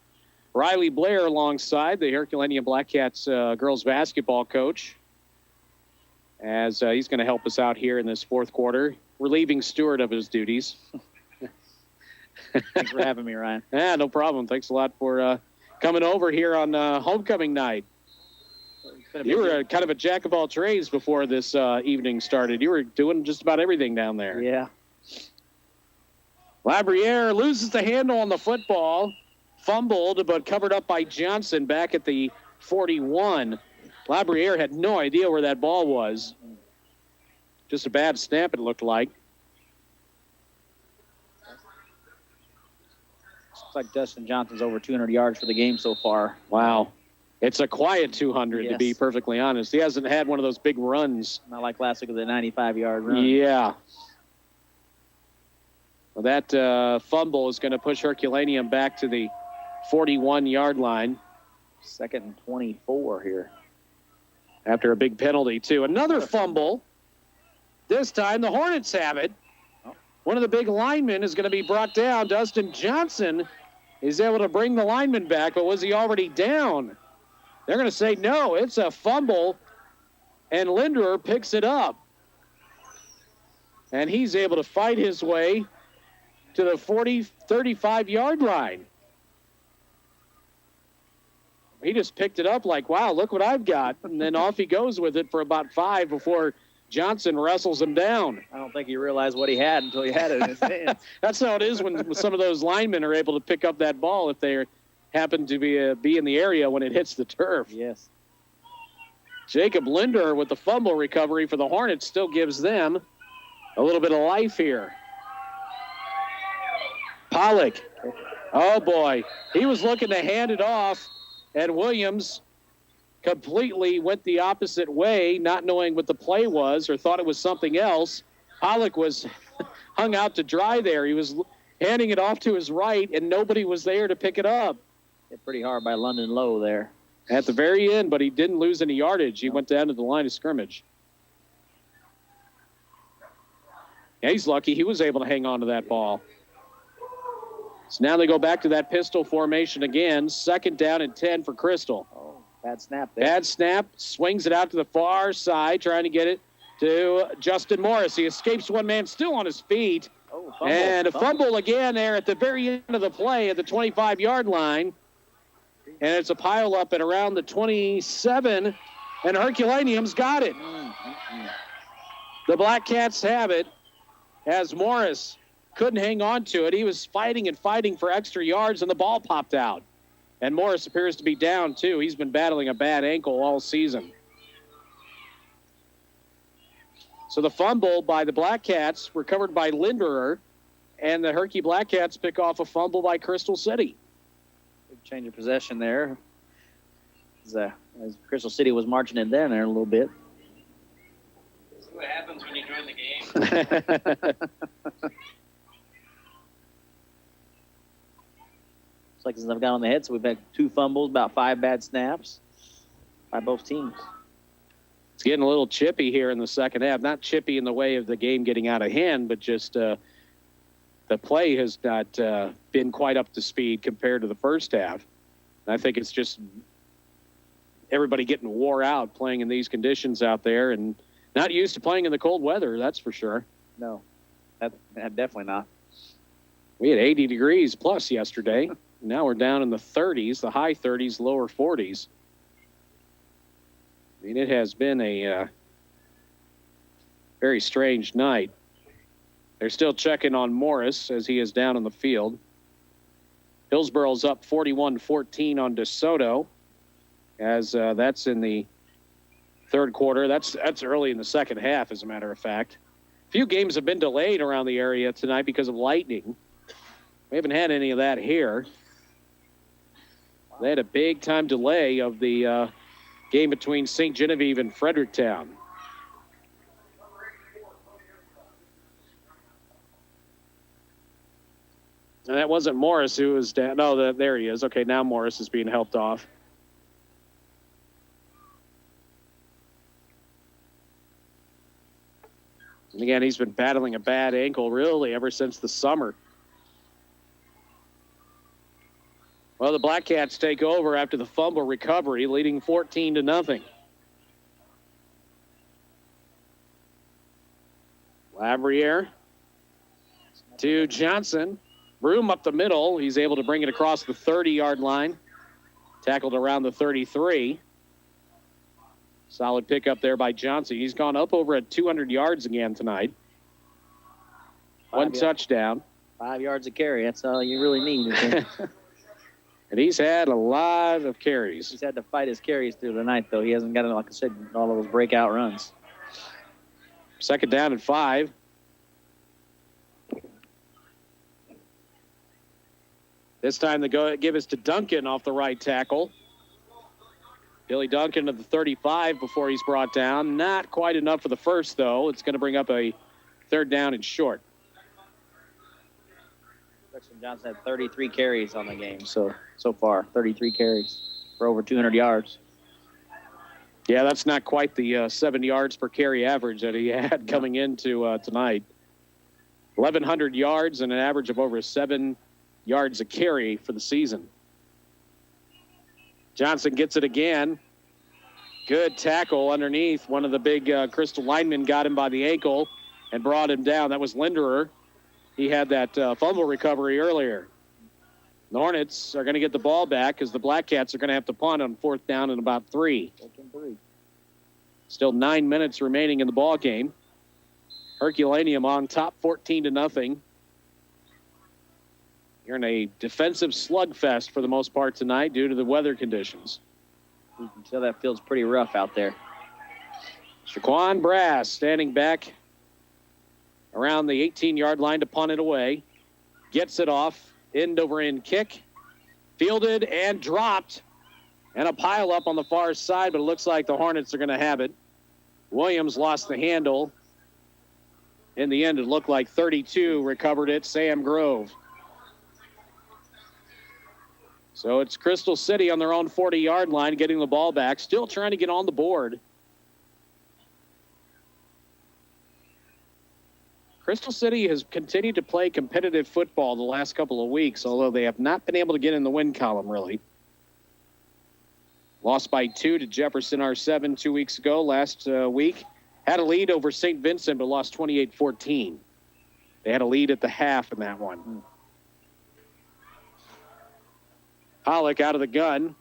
Riley Blair alongside the Herculaneum Black Cats girls basketball coach as he's going to help us out here in this fourth quarter. relieving Stewart of his duties. Thanks for having me, Ryan. Yeah, no problem. Thanks a lot for coming over here on homecoming night. You were kind of a jack of all trades before this evening started. You were doing just about everything down there. Yeah. Labriere loses the handle on the football, fumbled, but covered up by Johnson back at the 41. Labriere had no idea where that ball was. Just a bad snap, it looked like. Looks like Dustin Johnson's over 200 yards for the game so far. Wow. It's a quiet 200, to be Yes. perfectly honest. He hasn't had one of those big runs. Not like last week with the 95-yard run. Yeah. Well, that fumble is going to push Herculaneum back to the 41-yard line. 2nd and 24 here. After a big penalty, too. Another fumble. This time the Hornets have it. One of the big linemen is going to be brought down. Dustin Johnson is able to bring the lineman back, but was he already down? They're going to say no, it's a fumble, and Linderer picks it up. And he's able to fight his way to the 35-yard line. He just picked it up like, wow, look what I've got. And then off he goes with it for about 5 before Johnson wrestles him down. I don't think he realized what he had until he had it in his hands. That's how it is when some of those linemen are able to pick up that ball if they happen to be in the area when it hits the turf. Yes. Jacob Linder with the fumble recovery for the Hornets still gives them a little bit of life here. Pollock. Oh, boy. He was looking to hand it off, and Williams completely went the opposite way, not knowing what the play was or thought it was something else. Pollock was hung out to dry there. He was handing it off to his right, and nobody was there to pick it up. Hit pretty hard by London Lowe there. At the very end, but he didn't lose any yardage. He went down to the line of scrimmage. Yeah, he's lucky he was able to hang on to that ball. So now they go back to that pistol formation again. 2nd down and 10 for Crystal. Oh, bad snap there. Bad snap, swings it out to the far side, trying to get it to Justin Morris. He escapes one man still on his feet. Oh, fumble, and a fumble again there at the very end of the play at the 25-yard line. And it's a pile up at around the 27, and Herculaneum's got it. The Black Cats have it as Morris couldn't hang on to it. He was fighting and fighting for extra yards, and the ball popped out. And Morris appears to be down, too. He's been battling a bad ankle all season. So the fumble by the Black Cats recovered by Linderer, and the Herky Black Cats pick off a fumble by Crystal City. Big change of possession there. As Crystal City was marching in there a little bit. See what happens when you join the game. It's like since I've got on the head, so we've had 2 fumbles, about 5 bad snaps by both teams. It's getting a little chippy here in the second half. Not chippy in the way of the game getting out of hand, but just the play has not been quite up to speed compared to the first half. And I think it's just everybody getting wore out playing in these conditions out there and not used to playing in the cold weather, that's for sure. No, that definitely not. We had 80 degrees plus yesterday. Now we're down in the 30s, the high 30s, lower 40s. I mean, it has been a very strange night. They're still checking on Morris as he is down in the field. Hillsboro's up 41-14 on DeSoto as that's in the third quarter. That's early in the second half, as a matter of fact. A few games have been delayed around the area tonight because of lightning. We haven't had any of that here. They had a big-time delay of the game between St. Genevieve and Fredericktown. And that wasn't Morris who was down. No, there he is. Okay, now Morris is being helped off. And again, he's been battling a bad ankle really ever since the summer. Well, the Black Cats take over after the fumble recovery, leading 14-0. Lavriere to Johnson. Room up the middle. He's able to bring it across the 30-yard line. Tackled around the 33. Solid pickup there by Johnson. He's gone up over at 200 yards again tonight. One touchdown. 5 yards a carry. That's all you really need. And he's had a lot of carries. He's had to fight his carries through the night, though. He hasn't got, like I said, all of those breakout runs. Second down and 5. This time they give us to Duncan off the right tackle. Billy Duncan at the 35 before he's brought down. Not quite enough for the first, though. It's going to bring up a third down and short. Preston Johnson had 33 carries on the game so far. 33 carries for over 200 yards. Yeah, that's not quite the 7 yards per carry average that he had coming into tonight. 1,100 yards and an average of over 7 yards a carry for the season. Johnson gets it again. Good tackle underneath. One of the big Crystal linemen got him by the ankle and brought him down. That was Linderer. He had that fumble recovery earlier. The Hornets are going to get the ball back because the Black Cats are going to have to punt on 4th down and about 3. Still 9 minutes remaining in the ball game. Herculaneum on top 14-0. You're in a defensive slugfest for the most part tonight due to the weather conditions. You can tell that field's pretty rough out there. Shaquan Brass standing back around the 18-yard line to punt it away. Gets it off. End-over-end kick. Fielded and dropped. And a pile up on the far side, but it looks like the Hornets are going to have it. Williams lost the handle. In the end, it looked like 32 recovered it. Sam Grove. So it's Crystal City on their own 40-yard line getting the ball back. Still trying to get on the board. Crystal City has continued to play competitive football the last couple of weeks, although they have not been able to get in the win column, really. Lost by 2 to Jefferson R7 2 weeks ago. Last week, had a lead over St. Vincent, but lost 28-14. They had a lead at the half in that one. Pollock out of the gun.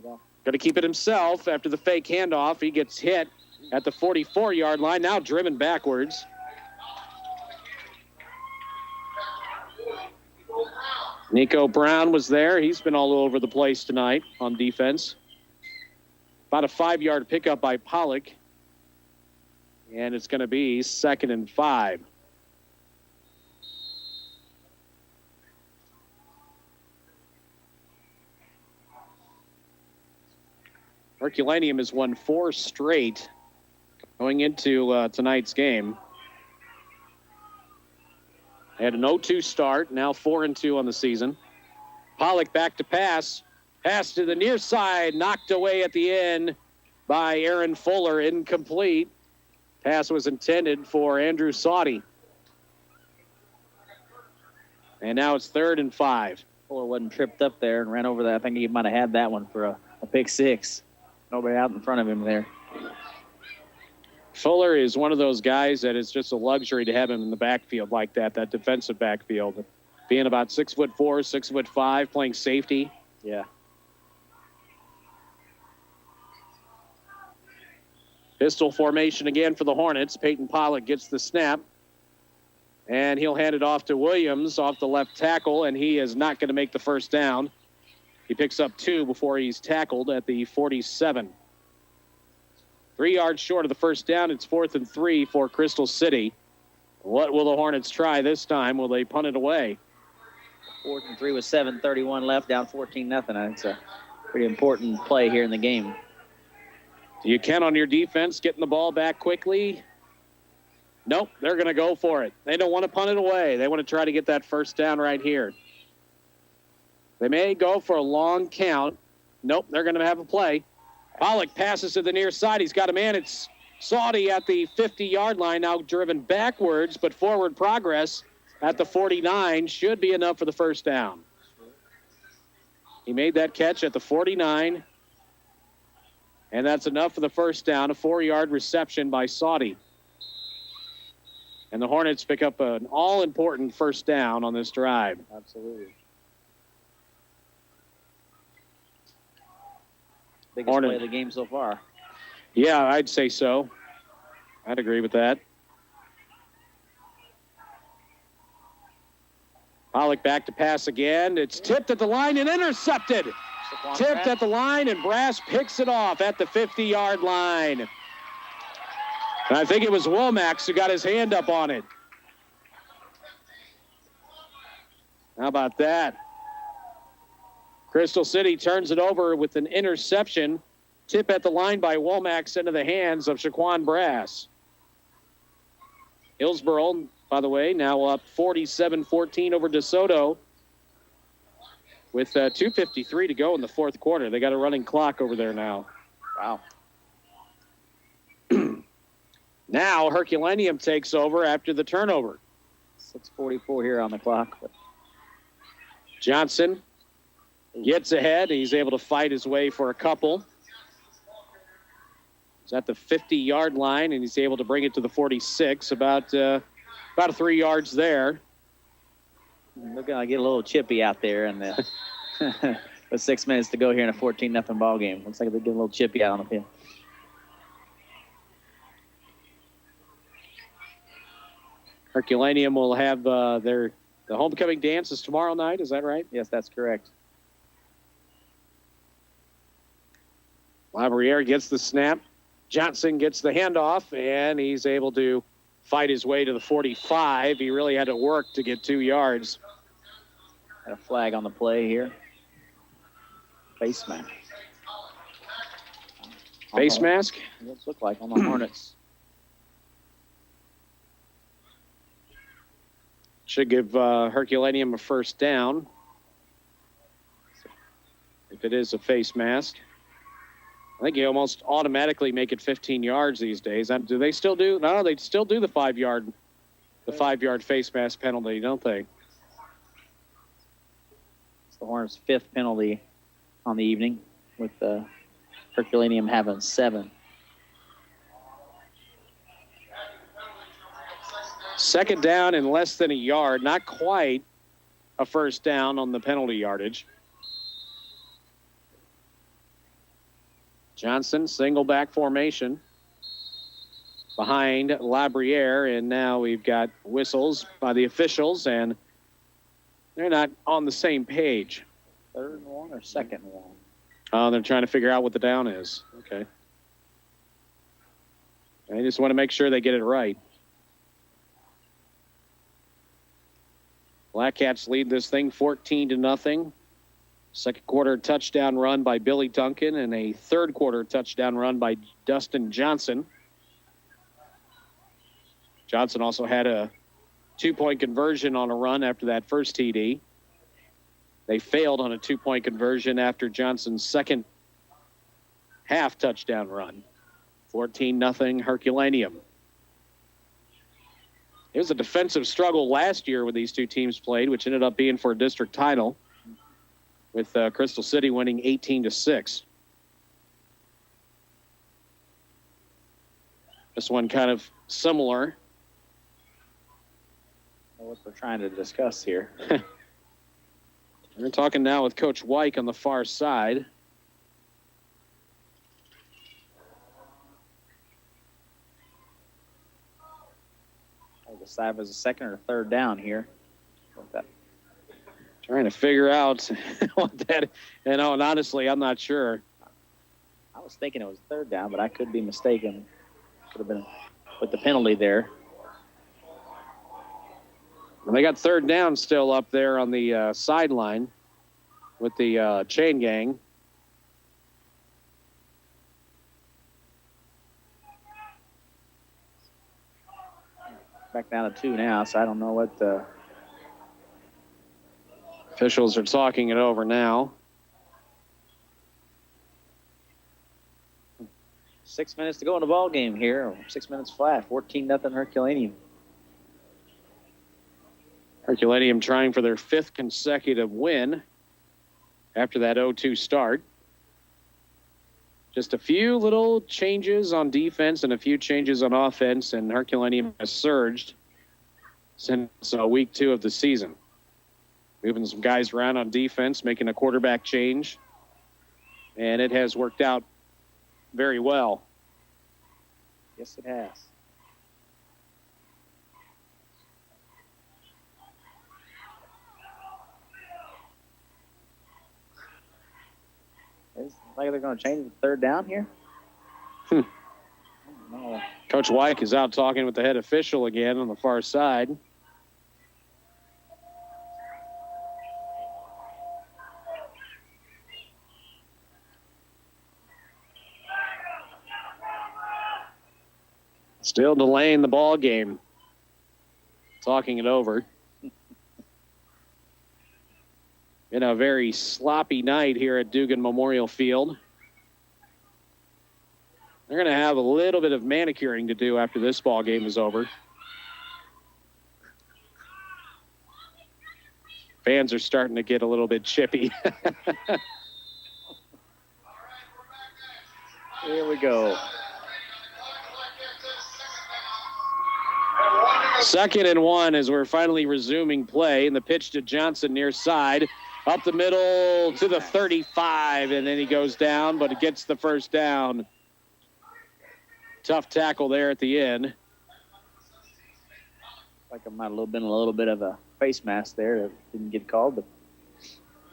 Going to keep it himself after the fake handoff. He gets hit at the 44-yard line, now driven backwards. Nico Brown was there. He's been all over the place tonight on defense. About a 5-yard pickup by Pollock. And it's going to be 2nd and 5. Herculaneum has won 4 straight going into tonight's game. They had an 0-2 start, now 4-2 on the season. Pollock back to pass. Pass to the near side, knocked away at the end by Aaron Fuller, incomplete. Pass was intended for Andrew Sauty. And now it's 3rd and 5. Fuller wasn't tripped up there and ran over that. I think he might have had that one for a pick 6. Nobody out in front of him there. Fuller is one of those guys that is just a luxury to have him in the backfield like that defensive backfield. Being about 6'4", 6'5", playing safety. Yeah. Pistol formation again for the Hornets. Peyton Pollock gets the snap. And he'll hand it off to Williams off the left tackle, and he is not going to make the first down. He picks up 2 before he's tackled at the 47. 3 yards short of the first down. It's 4th and 3 for Crystal City. What will the Hornets try this time? Will they punt it away? 4th and 3 with 7:31 left, down 14-0. It's a pretty important play here in the game. Do you count on your defense getting the ball back quickly? Nope, they're going to go for it. They don't want to punt it away. They want to try to get that first down right here. They may go for a long count. Nope, they're going to have a play. Pollock passes to the near side. He's got a man. It's Sauty at the 50-yard line, now driven backwards, but forward progress at the 49 should be enough for the first down. He made that catch at the 49, and that's enough for the first down, a 4-yard reception by Sauty. And the Hornets pick up an all-important first down on this drive. Absolutely. Biggest play of the game so far. Yeah, I'd say so. I'd agree with that. Pollock back to pass again. It's tipped at the line and intercepted. Tipped at the line, and Brass picks it off at the 50-yard line. And I think it was Womack who got his hand up on it. How about that? Crystal City turns it over with an interception. Tip at the line by Womack into the hands of Shaquan Brass. Hillsboro, by the way, now up 47-14 over DeSoto with 2:53 to go in the fourth quarter. They got a running clock over there now. Wow. Now Herculaneum takes over after the turnover. 6:44 here on the clock. Johnson gets ahead. He's able to fight his way for a couple. He's at the 50-yard line, and he's able to bring it to the 46, about 3 yards there. They're going to get a little chippy out there, and with 6 minutes to go here in a 14-0 ball game. Looks like they're getting a little chippy out on the field. Herculaneum will have the homecoming dance is tomorrow night. Is that right? Yes, that's correct. Labriere gets the snap. Johnson gets the handoff, and he's able to fight his way to the 45. He really had to work to get 2 yards. Got a flag on the play here. Face mask. Face mask? What does it look like on the Hornets? Should give Herculaneum a first down. If it is a face mask. I think you almost automatically make it 15 yards these days. Do they still do? No, they still do the 5-yard face mask penalty, don't they? It's the Hornets' 5th penalty on the evening, with Herculaneum having 7. Second down and less than a yard. Not quite a first down on the penalty yardage. Johnson, single back formation behind Labriere, and now we've got whistles by the officials, and they're not on the same page. 3rd and 1 or 2nd and 1? Oh, they're trying to figure out what the down is. Okay. I just want to make sure they get it right. Black Cats lead this thing 14-0. Second quarter touchdown run by Billy Duncan, and a third quarter touchdown run by Dustin Johnson. Johnson also had a 2-point conversion on a run after that first TD. They failed on a 2-point conversion after Johnson's second half touchdown run. 14-0 Herculaneum. It was a defensive struggle last year when these two teams played, which ended up being for a district title, with Crystal City winning 18-6. This one kind of similar. What we're trying to discuss here. We're talking now with Coach Wyke on the far side. I'll decide if it's a 2nd or 3rd down here. Trying to figure out what that, and honestly, I'm not sure. I was thinking it was 3rd down, but I could be mistaken. Could have been with the penalty there. Well, they got 3rd down still up there on the sideline with the chain gang. Back down to 2 now, so I don't know what the officials are talking it over now. 6 minutes to go in the ball game here. 6 minutes flat. 14-0 Herculaneum. Herculaneum trying for their 5th consecutive win after that 0-2 start. Just a few little changes on defense and a few changes on offense, and Herculaneum has surged since week 2 of the season. Moving some guys around on defense, making a quarterback change. And it has worked out very well. Yes, it has. It's like they're going to change the 3rd down here. No. Coach Wyke is out talking with the head official again on the far side. Still delaying the ball game. Talking it over. Been a very sloppy night here at Dugan Memorial Field. They're going to have a little bit of manicuring to do after this ball game is over. Fans are starting to get a little bit chippy. Here we go. 2nd and 1 as we're finally resuming play. And the pitch to Johnson near side. Up the middle to the 35. And then he goes down, but it gets the first down. Tough tackle there at the end. Like it might have been a little bit of a face mask there that didn't get called, but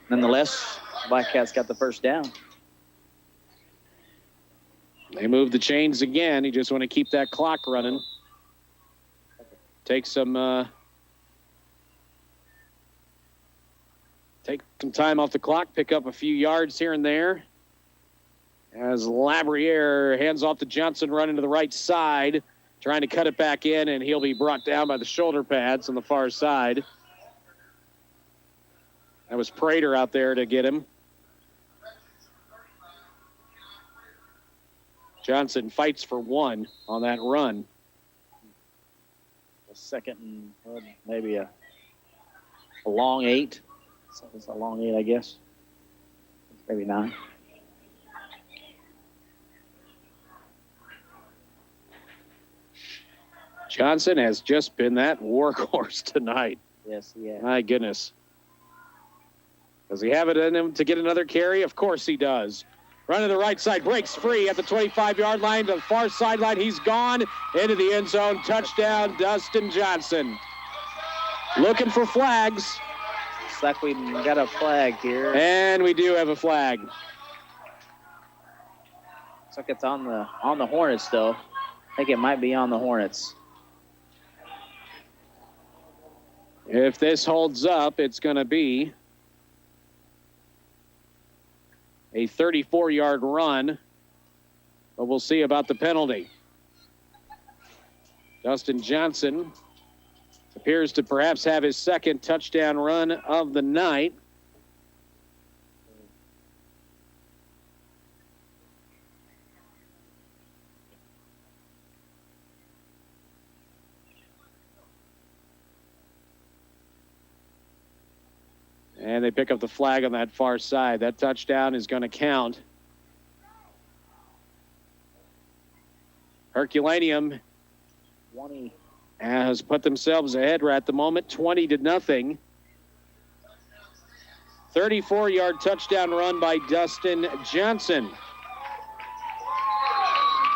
nonetheless, Black Cats got the first down. They move the chains again. You just want to keep that clock running. Take some time off the clock, pick up a few yards here and there. As Labriere hands off to Johnson, running to the right side, trying to cut it back in, and he'll be brought down by the shoulder pads on the far side. That was Prater out there to get him. Johnson fights for 1 on that run. A 2nd and maybe a long 8. So it's a long 8, I guess. Maybe 9. Johnson has just been that workhorse tonight. Yes, he has. My goodness. Does he have it in him to get another carry? Of course he does. Run to the right side, breaks free at the 25-yard line to the far sideline. He's gone into the end zone. Touchdown, Dustin Johnson. Looking for flags. Looks like we got a flag here. And we do have a flag. Looks like it's on the Hornets, though. I think it might be on the Hornets. If this holds up, it's going to be a 34-yard run, but we'll see about the penalty. Dustin Johnson appears to perhaps have his 2nd touchdown run of the night. And they pick up the flag on that far side. That touchdown is going to count. Herculaneum 20. has put themselves ahead right at the moment, 20-0. 34-yard touchdown run by Dustin Johnson.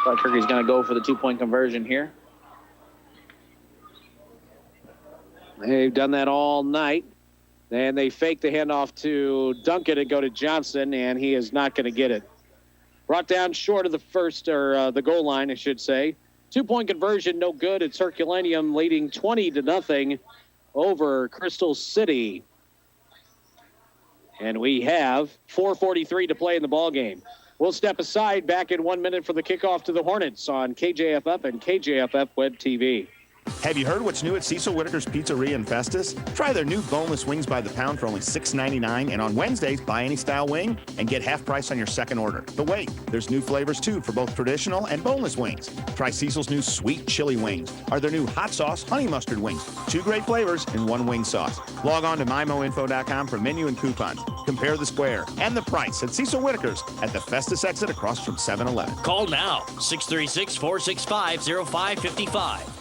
Clark Turkey's going to go for the 2-point conversion here. They've done that all night. And they fake the handoff to Duncan and go to Johnson, and he is not going to get it. Brought down short of the goal line, I should say. 2-point conversion, no good. It's Herculaneum leading 20-0 over Crystal City. And we have 4:43 to play in the ball game. We'll step aside back in 1 minute for the kickoff to the Hornets on KJFF and KJFF Web TV. Have you heard what's new at Cecil Whitaker's Pizzeria in Festus? Try their new boneless wings by the pound for only $6.99, and on Wednesdays, buy any style wing and get half price on your second order. But wait, there's new flavors too for both traditional and boneless wings. Try Cecil's new sweet chili wings or their new hot sauce honey mustard wings. 2 great flavors in 1 wing sauce. Log on to mymoinfo.com for menu and coupons. Compare the square and the price at Cecil Whitaker's at the Festus exit across from 7-Eleven. Call now, 636-465-0555.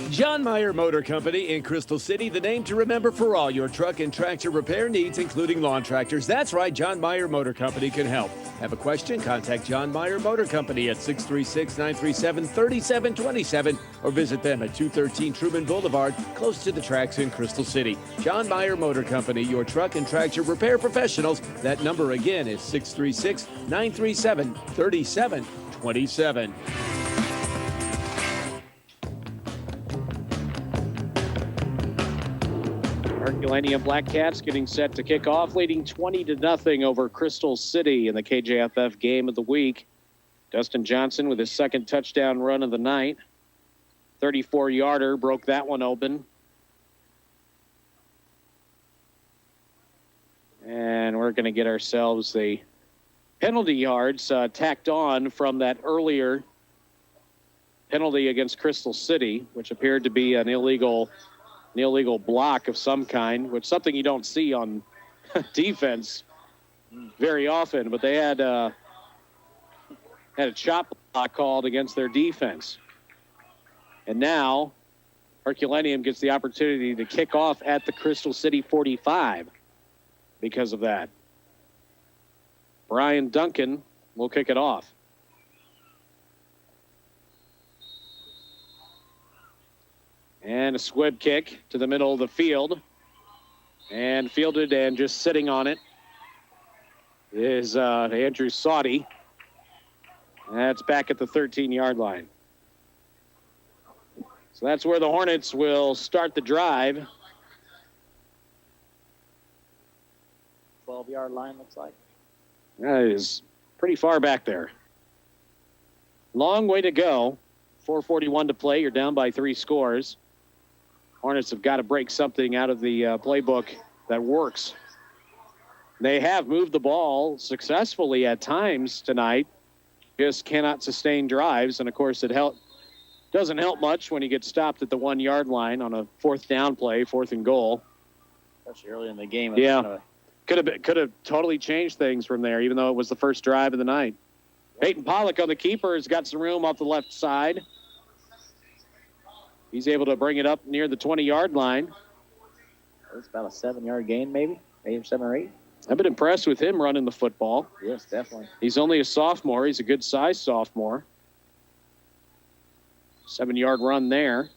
John Meyer Motor Company in Crystal City, the name to remember for all your truck and tractor repair needs, including lawn tractors. That's right, John Meyer Motor Company can help. Have a question? Contact John Meyer Motor Company at 636-937-3727 or visit them at 213 Truman Boulevard, close to the tracks in Crystal City. John Meyer Motor Company, your truck and tractor repair professionals. That number again is 636-937-3727. Herculaneum Black Cats getting set to kick off, leading 20-0 over Crystal City in the KJFF game of the week. Dustin Johnson with his second touchdown run of the night. 34-yarder, broke that one open. And we're going to get ourselves the penalty yards tacked on from that earlier penalty against Crystal City, which appeared to be an illegal block of some kind, which is something you don't see on defense very often, but they had a chop block called against their defense. And now Herculaneum gets the opportunity to kick off at the Crystal City 45 because of that. Brian Duncan will kick it off. And a squib kick to the middle of the field. And fielded and just sitting on it is Andrew Sauty. That's back at the 13-yard line. So that's where the Hornets will start the drive. 12-yard line, looks like. That is pretty far back there. Long way to go. 4:41 to play. You're down by 3 scores. Hornets have got to break something out of the playbook that works. They have moved the ball successfully at times tonight, just cannot sustain drives. And, of course, it doesn't help much when you get stopped at the 1-yard line on a 4th down play, 4th and goal. Especially early in the game. Yeah, could have totally changed things from there, even though it was the first drive of the night. Peyton Pollock on the keeper has got some room off the left side. He's able to bring it up near the 20-yard line. It's about a 7-yard gain, maybe 8 or 7 or 8. I've been impressed with him running the football. Yes, definitely. He's only a sophomore. He's a good-sized sophomore. 7-yard run there.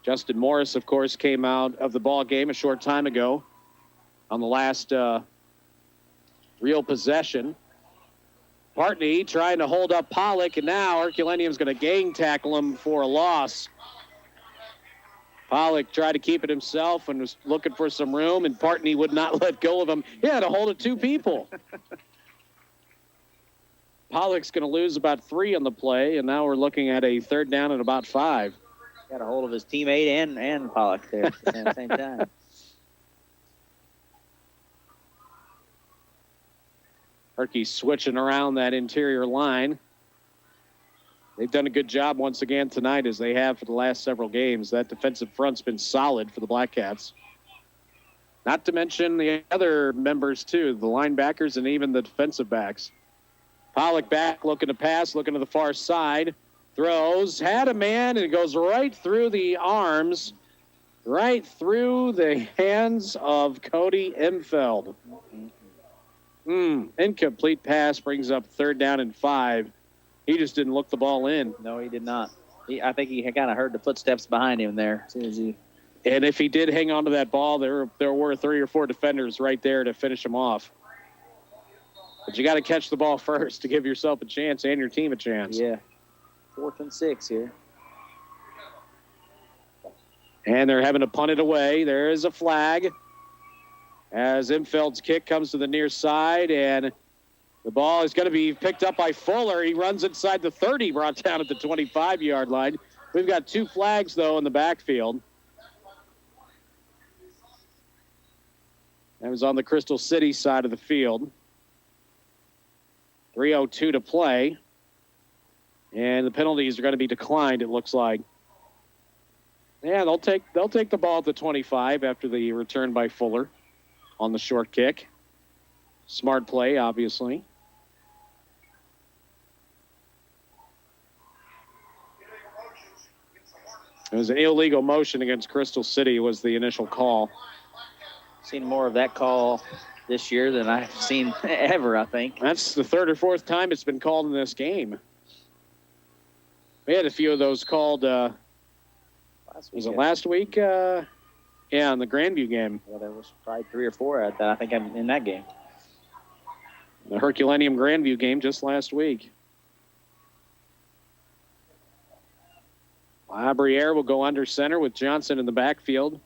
Justin Morris, of course, came out of the ball game a short time ago on the last real possession. Partney trying to hold up Pollock, and now Herculaneum's going to gang tackle him for a loss. Pollock tried to keep it himself and was looking for some room, and Partney would not let go of him. He had a hold of 2 people. Pollock's going to lose about 3 on the play, and now we're looking at a 3rd down and about 5. Got a hold of his teammate and Pollock there at the same time. Herky switching around that interior line. They've done a good job once again tonight, as they have for the last several games. That defensive front's been solid for the Black Cats. Not to mention the other members, too, the linebackers and even the defensive backs. Pollock back, looking to pass, looking to the far side. Throws, had a man, and it goes right through the arms, right through the hands of Cody Imfeld. Incomplete pass brings up 3rd down and 5. He just didn't look the ball in. No, he did not. I think he kind of heard the footsteps behind him there as soon as he. And if he did hang on to that ball, there were 3 or 4 defenders right there to finish him off. But you got to catch the ball first to give yourself a chance and your team a chance. Yeah. 4th and 6 here. And they're having to punt it away. There is a flag as Imfeld's kick comes to the near side, and the ball is going to be picked up by Fuller. He runs inside the 30, brought down at the 25-yard line. We've got 2 flags, though, in the backfield. That was on the Crystal City side of the field. 3:02 to play. And the penalties are going to be declined, it looks like. Yeah, they'll take the ball at the 25 after the return by Fuller on the short kick. Smart play, obviously. It was an illegal motion against Crystal City was the initial call. Seen more of that call this year than I've seen ever, I think. That's the third or fourth time it's been called in this game. We had a few of those called, was it last week? Yeah, in the Grandview game. Yeah, there was probably 3 or 4 at that, I think, in that game. The Herculaneum Grandview game just last week. Labriere will go under center with Johnson in the backfield.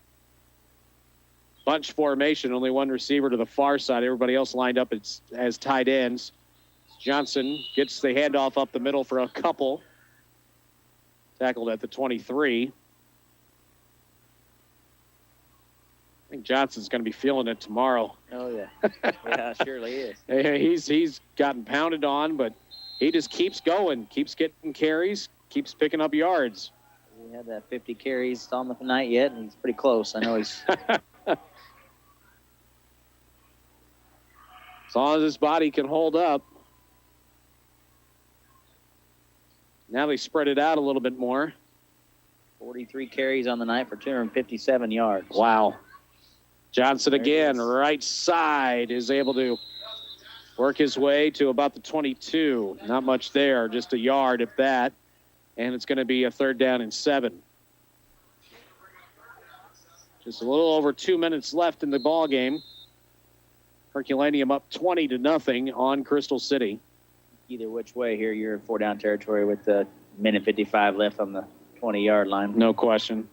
Bunch formation, only one receiver to the far side. Everybody else lined up as tight ends. Johnson gets the handoff up the middle for a couple. Tackled at the 23. I think Johnson's going to be feeling it tomorrow. Oh, yeah. Yeah, surely is. He's gotten pounded on, but he just keeps going, keeps getting carries, keeps picking up yards. He had that 50 carries on the night yet, and he's pretty close. I know he's... As long as his body can hold up. Now they spread it out a little bit more. 43 carries on the night for 257 yards. Wow. Johnson again, right side, is able to work his way to about the 22. Not much there, just a yard if that. And it's going to be a 3rd down and 7. Just a little over 2 minutes left in the ball game. Herculaneum up 20-0 on Crystal City. Either which way here, you're in 4-down territory with the minute 55 left on the 20-yard line. No question.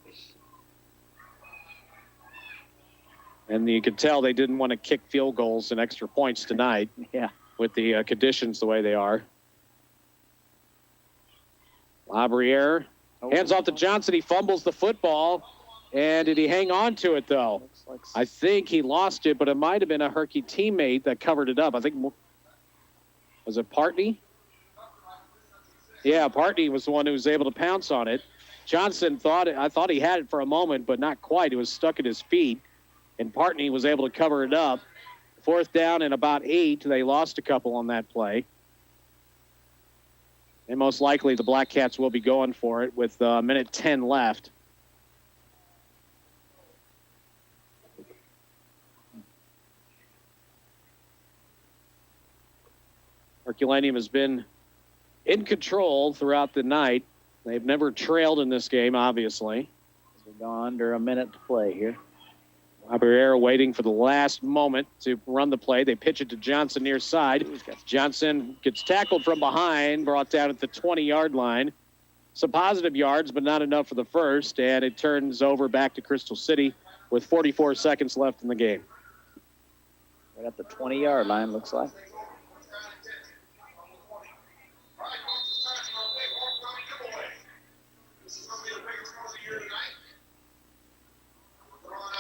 And you could tell they didn't want to kick field goals and extra points tonight. Yeah. With the conditions the way they are. Labriere hands off to Johnson. He fumbles the football. And did he hang on to it, though? I think he lost it, but it might have been a Herky teammate that covered it up. I think, was it Partney? Yeah, Partney was the one who was able to pounce on it. Johnson I thought he had it for a moment, but not quite. It was stuck at his feet, and Partney was able to cover it up. 4th down and about 8. They lost a couple on that play. And most likely the Black Cats will be going for it with a minute 10 left. Herculaneum has been in control throughout the night. They've never trailed in this game, obviously. We've gone under a minute to play here. Labriere waiting for the last moment to run the play. They pitch it to Johnson near side. Johnson gets tackled from behind, brought down at the 20-yard line. Some positive yards, but not enough for the first, and it turns over back to Crystal City with 44 seconds left in the game. Right at the 20-yard line, looks like.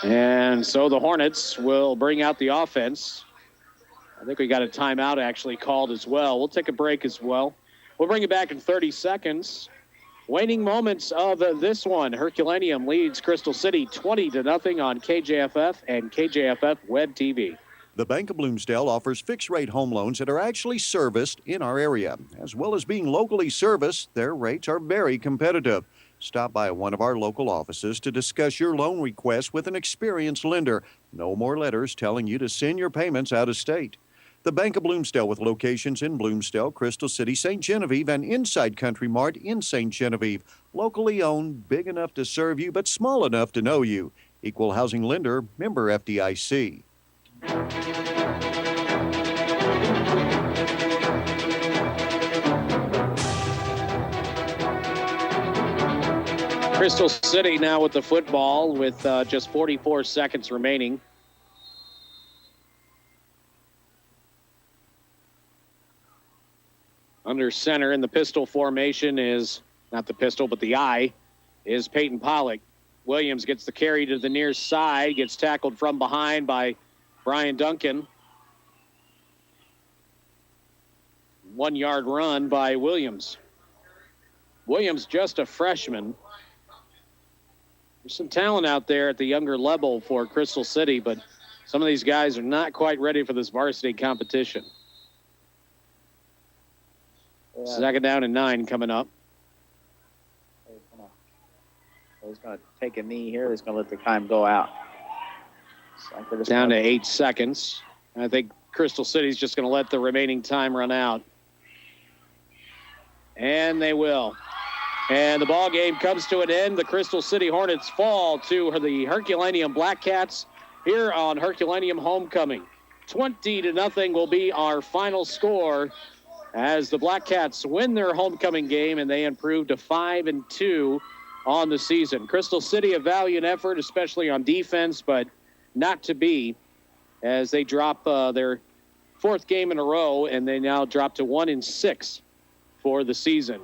And so the Hornets will bring out the offense. I think we got a timeout actually called as well. We'll take a break as well. We'll bring it back in 30 seconds. Waning moments of this one. Herculaneum leads Crystal City 20-0 on KJFF and KJFF Web TV. The Bank of Bloomsdale offers fixed-rate home loans that are actually serviced in our area. As well as being locally serviced, their rates are very competitive. Stop by one of our local offices to discuss your loan request with an experienced lender. No more letters telling you to send your payments out of state. The Bank of Bloomsdale, with locations in Bloomsdale, Crystal City, St. Genevieve, and Inside Country Mart in St. Genevieve. Locally owned, big enough to serve you, but small enough to know you. Equal housing lender, member FDIC. Crystal City now with the football with just 44 seconds remaining. Under center in the pistol formation is, not the pistol, but the I, is Peyton Pollock. Williams gets the carry to the near side, gets tackled from behind by Brian Duncan. 1 yard run by Williams. Williams just a freshman. There's some talent out there at the younger level for Crystal City, but some of these guys are not quite ready for this varsity competition. Yeah. 2nd down and 9 coming up. just going to take a knee here. They're just going to let the time go out. Like they're just Down to gonna- 8 seconds. I think Crystal City's just going to let the remaining time run out. And they will. And the ball game comes to an end. The Crystal City Hornets fall to the Herculaneum Black Cats here on Herculaneum Homecoming. 20-0 will be our final score as the Black Cats win their homecoming game and they improve to 5-2 on the season. Crystal City, a valiant effort, especially on defense, but not to be, as they drop their 4th game in a row and they now drop to 1-6 for the season.